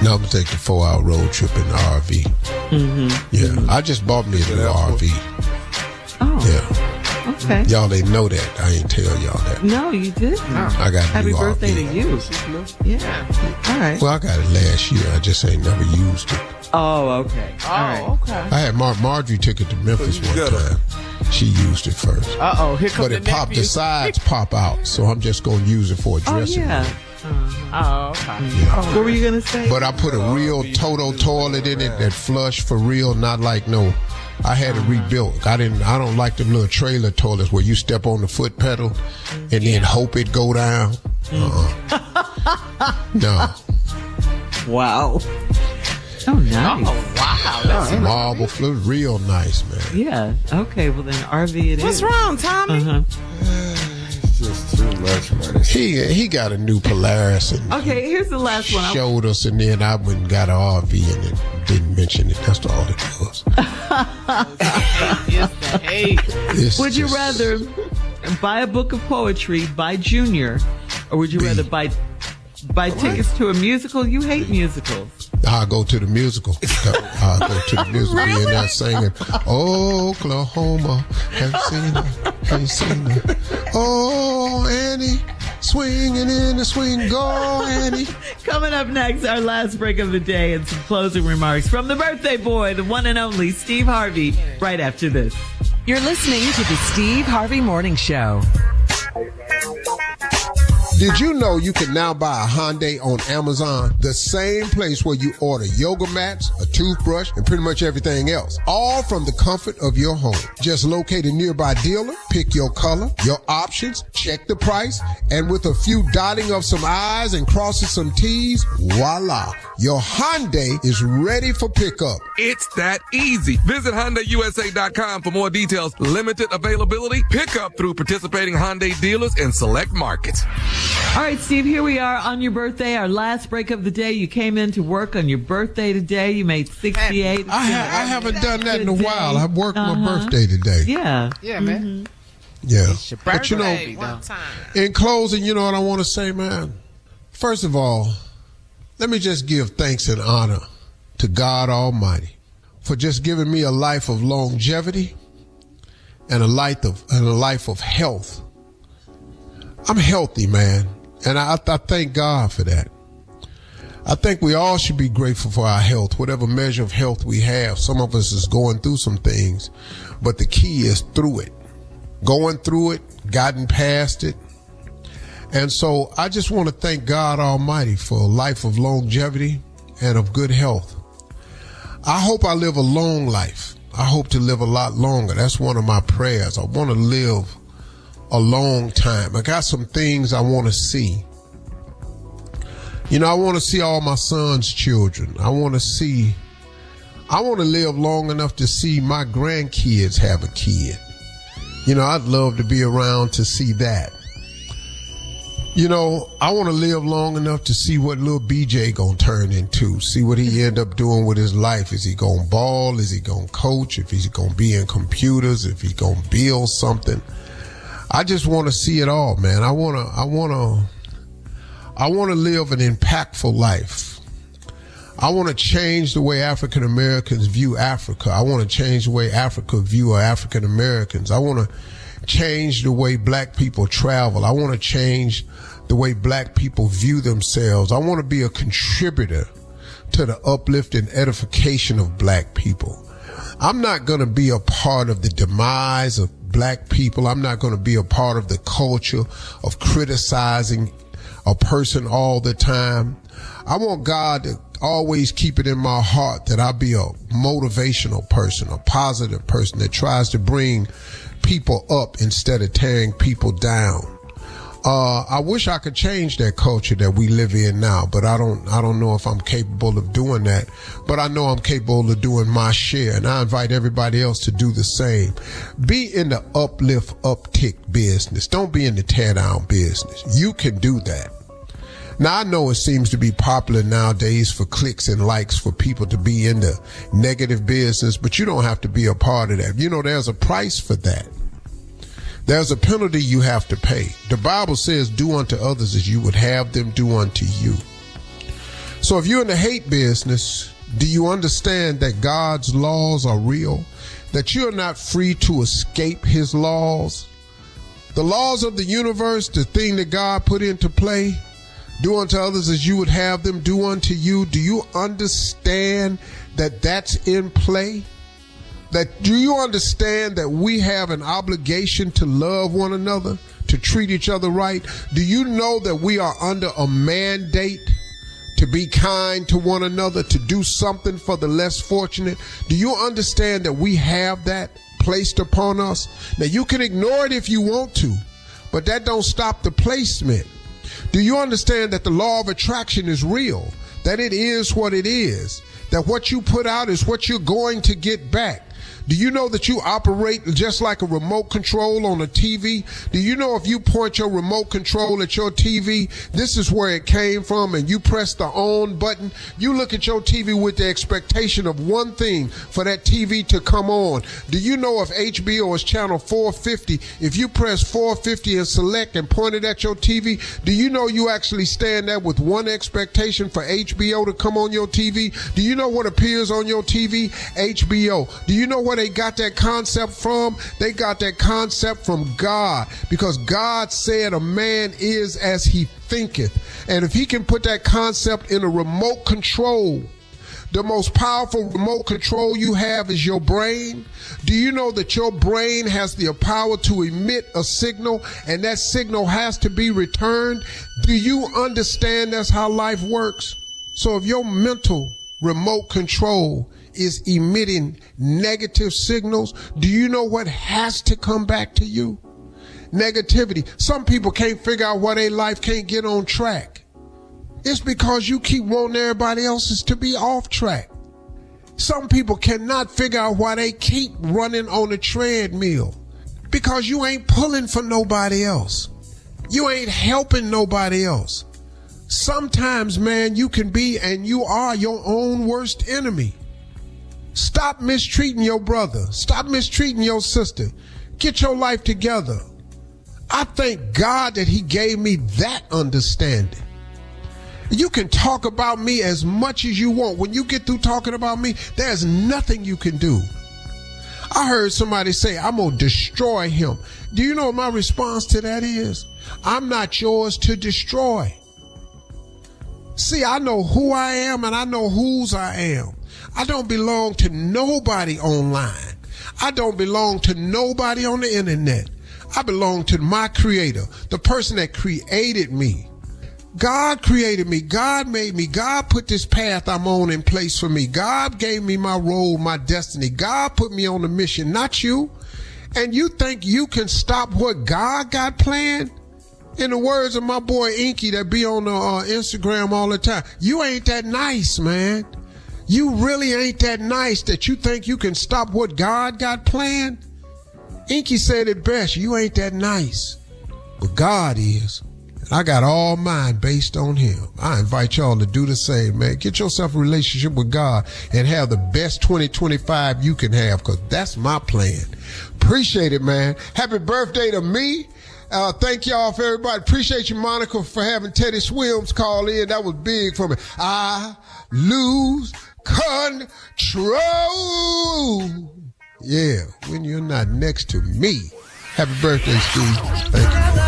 No, I'm going to take the 4-hour road trip in the RV. Mm-hmm. Yeah. I just bought me a new RV. Oh. Yeah. Okay. Y'all ain't know that. I ain't tell y'all that. No, you didn't. I got a Happy new birthday RV. to you. Yeah. All right. Well, I got it last year. I just ain't never used it. Oh, okay. All right. Okay. I had Marjorie took it to Memphis one time. She used it first. Here comes But it popped, the sides pop out, so I'm just going to use it for a dressing room. Okay. Yeah. What were you going to say? But I put a real Toto toilet in it that flush for real, not like no. I had it rebuilt. I don't like them little trailer toilets where you step on the foot pedal and then hope it go down. No. Wow. Oh, nice. Oh, wow. That's Marble floor, real nice, man. Yeah. Okay. Well, then RV it is. What's wrong, Tommy? It's just too much, man. He got a new Polaris and Okay. Here's the last one. showed us, and then I went and got an RV and it didn't mention it. That's all it was. Would you rather buy a book of poetry by Junior, or would you rather buy tickets to a musical? You hate musicals. I'll go to the musical. I'll go to the musical. Really? And not singing, Oklahoma, have you seen her? Oh, Annie, swinging in the swing, go, Annie. Coming up next, our last break of the day and some closing remarks from the birthday boy, the one and only Steve Harvey, right after this. You're listening to the Steve Harvey Morning Show. Did you know you can now buy a Hyundai on Amazon? The same place where you order yoga mats, a toothbrush, and pretty much everything else. All from the comfort of your home. Just locate a nearby dealer, pick your color, your options, check the price, and with a few dotting of some I's and crossing some T's, voila. Your Hyundai is ready for pickup. It's that easy. Visit HyundaiUSA.com for more details. Limited availability. Pickup through participating Hyundai dealers in select markets. All right, Steve, here we are on your birthday, our last break of the day. You came into work on your birthday today. You made 68. I haven't done that in a while. I've worked my birthday today. Yeah. Yeah, man. Yeah. It's your But you know, birthday one time. in closing, you know what I want to say, man? First of all, let me just give thanks and honor to God Almighty for just giving me a life of longevity and a life of health. I'm healthy, man, and I thank God for that. I think we all should be grateful for our health, whatever measure of health we have. Some of us is going through some things, but the key is through it. Going through it, gotten past it. And so I just want to thank God Almighty for a life of longevity and of good health. I hope I live a long life. I hope to live a lot longer. That's one of my prayers. I want to live a long time. I got some things I want to see. You know, I want to see all my son's children. I want to live long enough to see my grandkids have a kid. You know, I'd love to be around to see that. You know, I want to live long enough to see what little BJ gonna turn into, see what he end up doing with his life. Is he gonna ball? Is he gonna coach? If he's gonna be in computers? If he's gonna build something? I just want to see it all, man. I want to live an impactful life. I want to change the way African Americans view Africa. I want to change the way Africa view African Americans. I want to change the way black people travel. I want to change the way black people view themselves. I want to be a contributor to the uplift and edification of black people. I'm not going to be a part of the demise of black people. I'm not going to be a part of the culture of criticizing a person all the time. I want God to always keep it in my heart that I be a motivational person, a positive person that tries to bring people up instead of tearing people down. I wish I could change that culture that we live in now, but I don't know if I'm capable of doing that. But I know I'm capable of doing my share, and I invite everybody else to do the same. Be in the uplift, uptick business. Don't be in the tear down business. You can do that. Now, I know it seems to be popular nowadays for clicks and likes for people to be in the negative business, but you don't have to be a part of that. You know, there's a price for that. There's a penalty you have to pay. The Bible says, do unto others as you would have them do unto you. So if you're in the hate business, do you understand that God's laws are real? That you're not free to escape his laws? The laws of the universe, the thing that God put into play, do unto others as you would have them do unto you. Do you understand that that's in play? Do you understand that we have an obligation to love one another, to treat each other right? Do you know that we are under a mandate to be kind to one another, to do something for the less fortunate? Do you understand that we have that placed upon us? Now, you can ignore it if you want to, but that don't stop the placement. Do you understand that the law of attraction is real? That it is what it is? That what you put out is what you're going to get back? Do you know that you operate just like a remote control on a TV? Do you know if you point your remote control at your TV, this is where it came from, and you press the on button? You look at your TV with the expectation of one thing, for that TV to come on. Do you know if HBO is channel 450, if you press 450 and select and point it at your TV, do you know you actually stand there with one expectation for HBO to come on your TV? Do you know what appears on your TV? HBO. Do you know where they got that concept from? They got that concept from God, because God said a man is as he thinketh. And if he can put that concept in a remote control the most powerful remote control you have is your brain? Do you know that your brain has the power to emit a signal, and that signal has to be returned? Do you understand that's how life works? So if your mental remote control is emitting negative signals, do you know what has to come back to you? Negativity. Some people can't figure out why their life can't get on track. It's because you keep wanting everybody else's to be off track. Some people cannot figure out why they keep running on a treadmill, because you ain't pulling for nobody else. You ain't helping nobody else. Sometimes, man, you can be and you are your own worst enemy. Stop mistreating your brother. Stop mistreating your sister. Get your life together. I thank God that he gave me that understanding. You can talk about me as much as you want. When you get through talking about me, there's nothing you can do. I heard somebody say, I'm going to destroy him. Do you know what my response to that is? I'm not yours to destroy. See, I know who I am and I know whose I am. I don't belong to nobody online. I don't belong to nobody on the internet. I belong to my creator, the person that created me. God created me. God made me. God put this path I'm on in place for me. God gave me my role, my destiny. God put me on a mission, not you. And you think you can stop what God got planned? In the words of my boy Inky that be on the Instagram all the time, you ain't that nice, man. You really ain't that nice that you think you can stop what God got planned. Inky said it best, you ain't that nice, but God is. And I got all mine based on him. I invite y'all to do the same, man. Get yourself a relationship with God and have the best 2025 you can have, because that's my plan. Appreciate it, man. Happy birthday to me. Thank y'all for everybody. Appreciate you, Monica, for having Teddy Swims call in. That was big for me. I lose control. Yeah, when you're not next to me. Happy birthday, Steve. Thank you.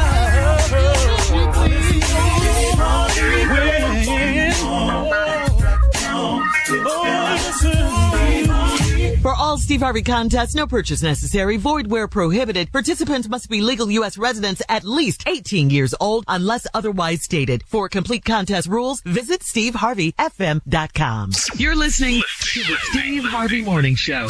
For all Steve Harvey contests, no purchase necessary, void where prohibited. Participants must be legal U.S. residents at least 18 years old unless otherwise stated. For complete contest rules, visit SteveHarveyFM.com. You're listening to the Steve Harvey Morning Show.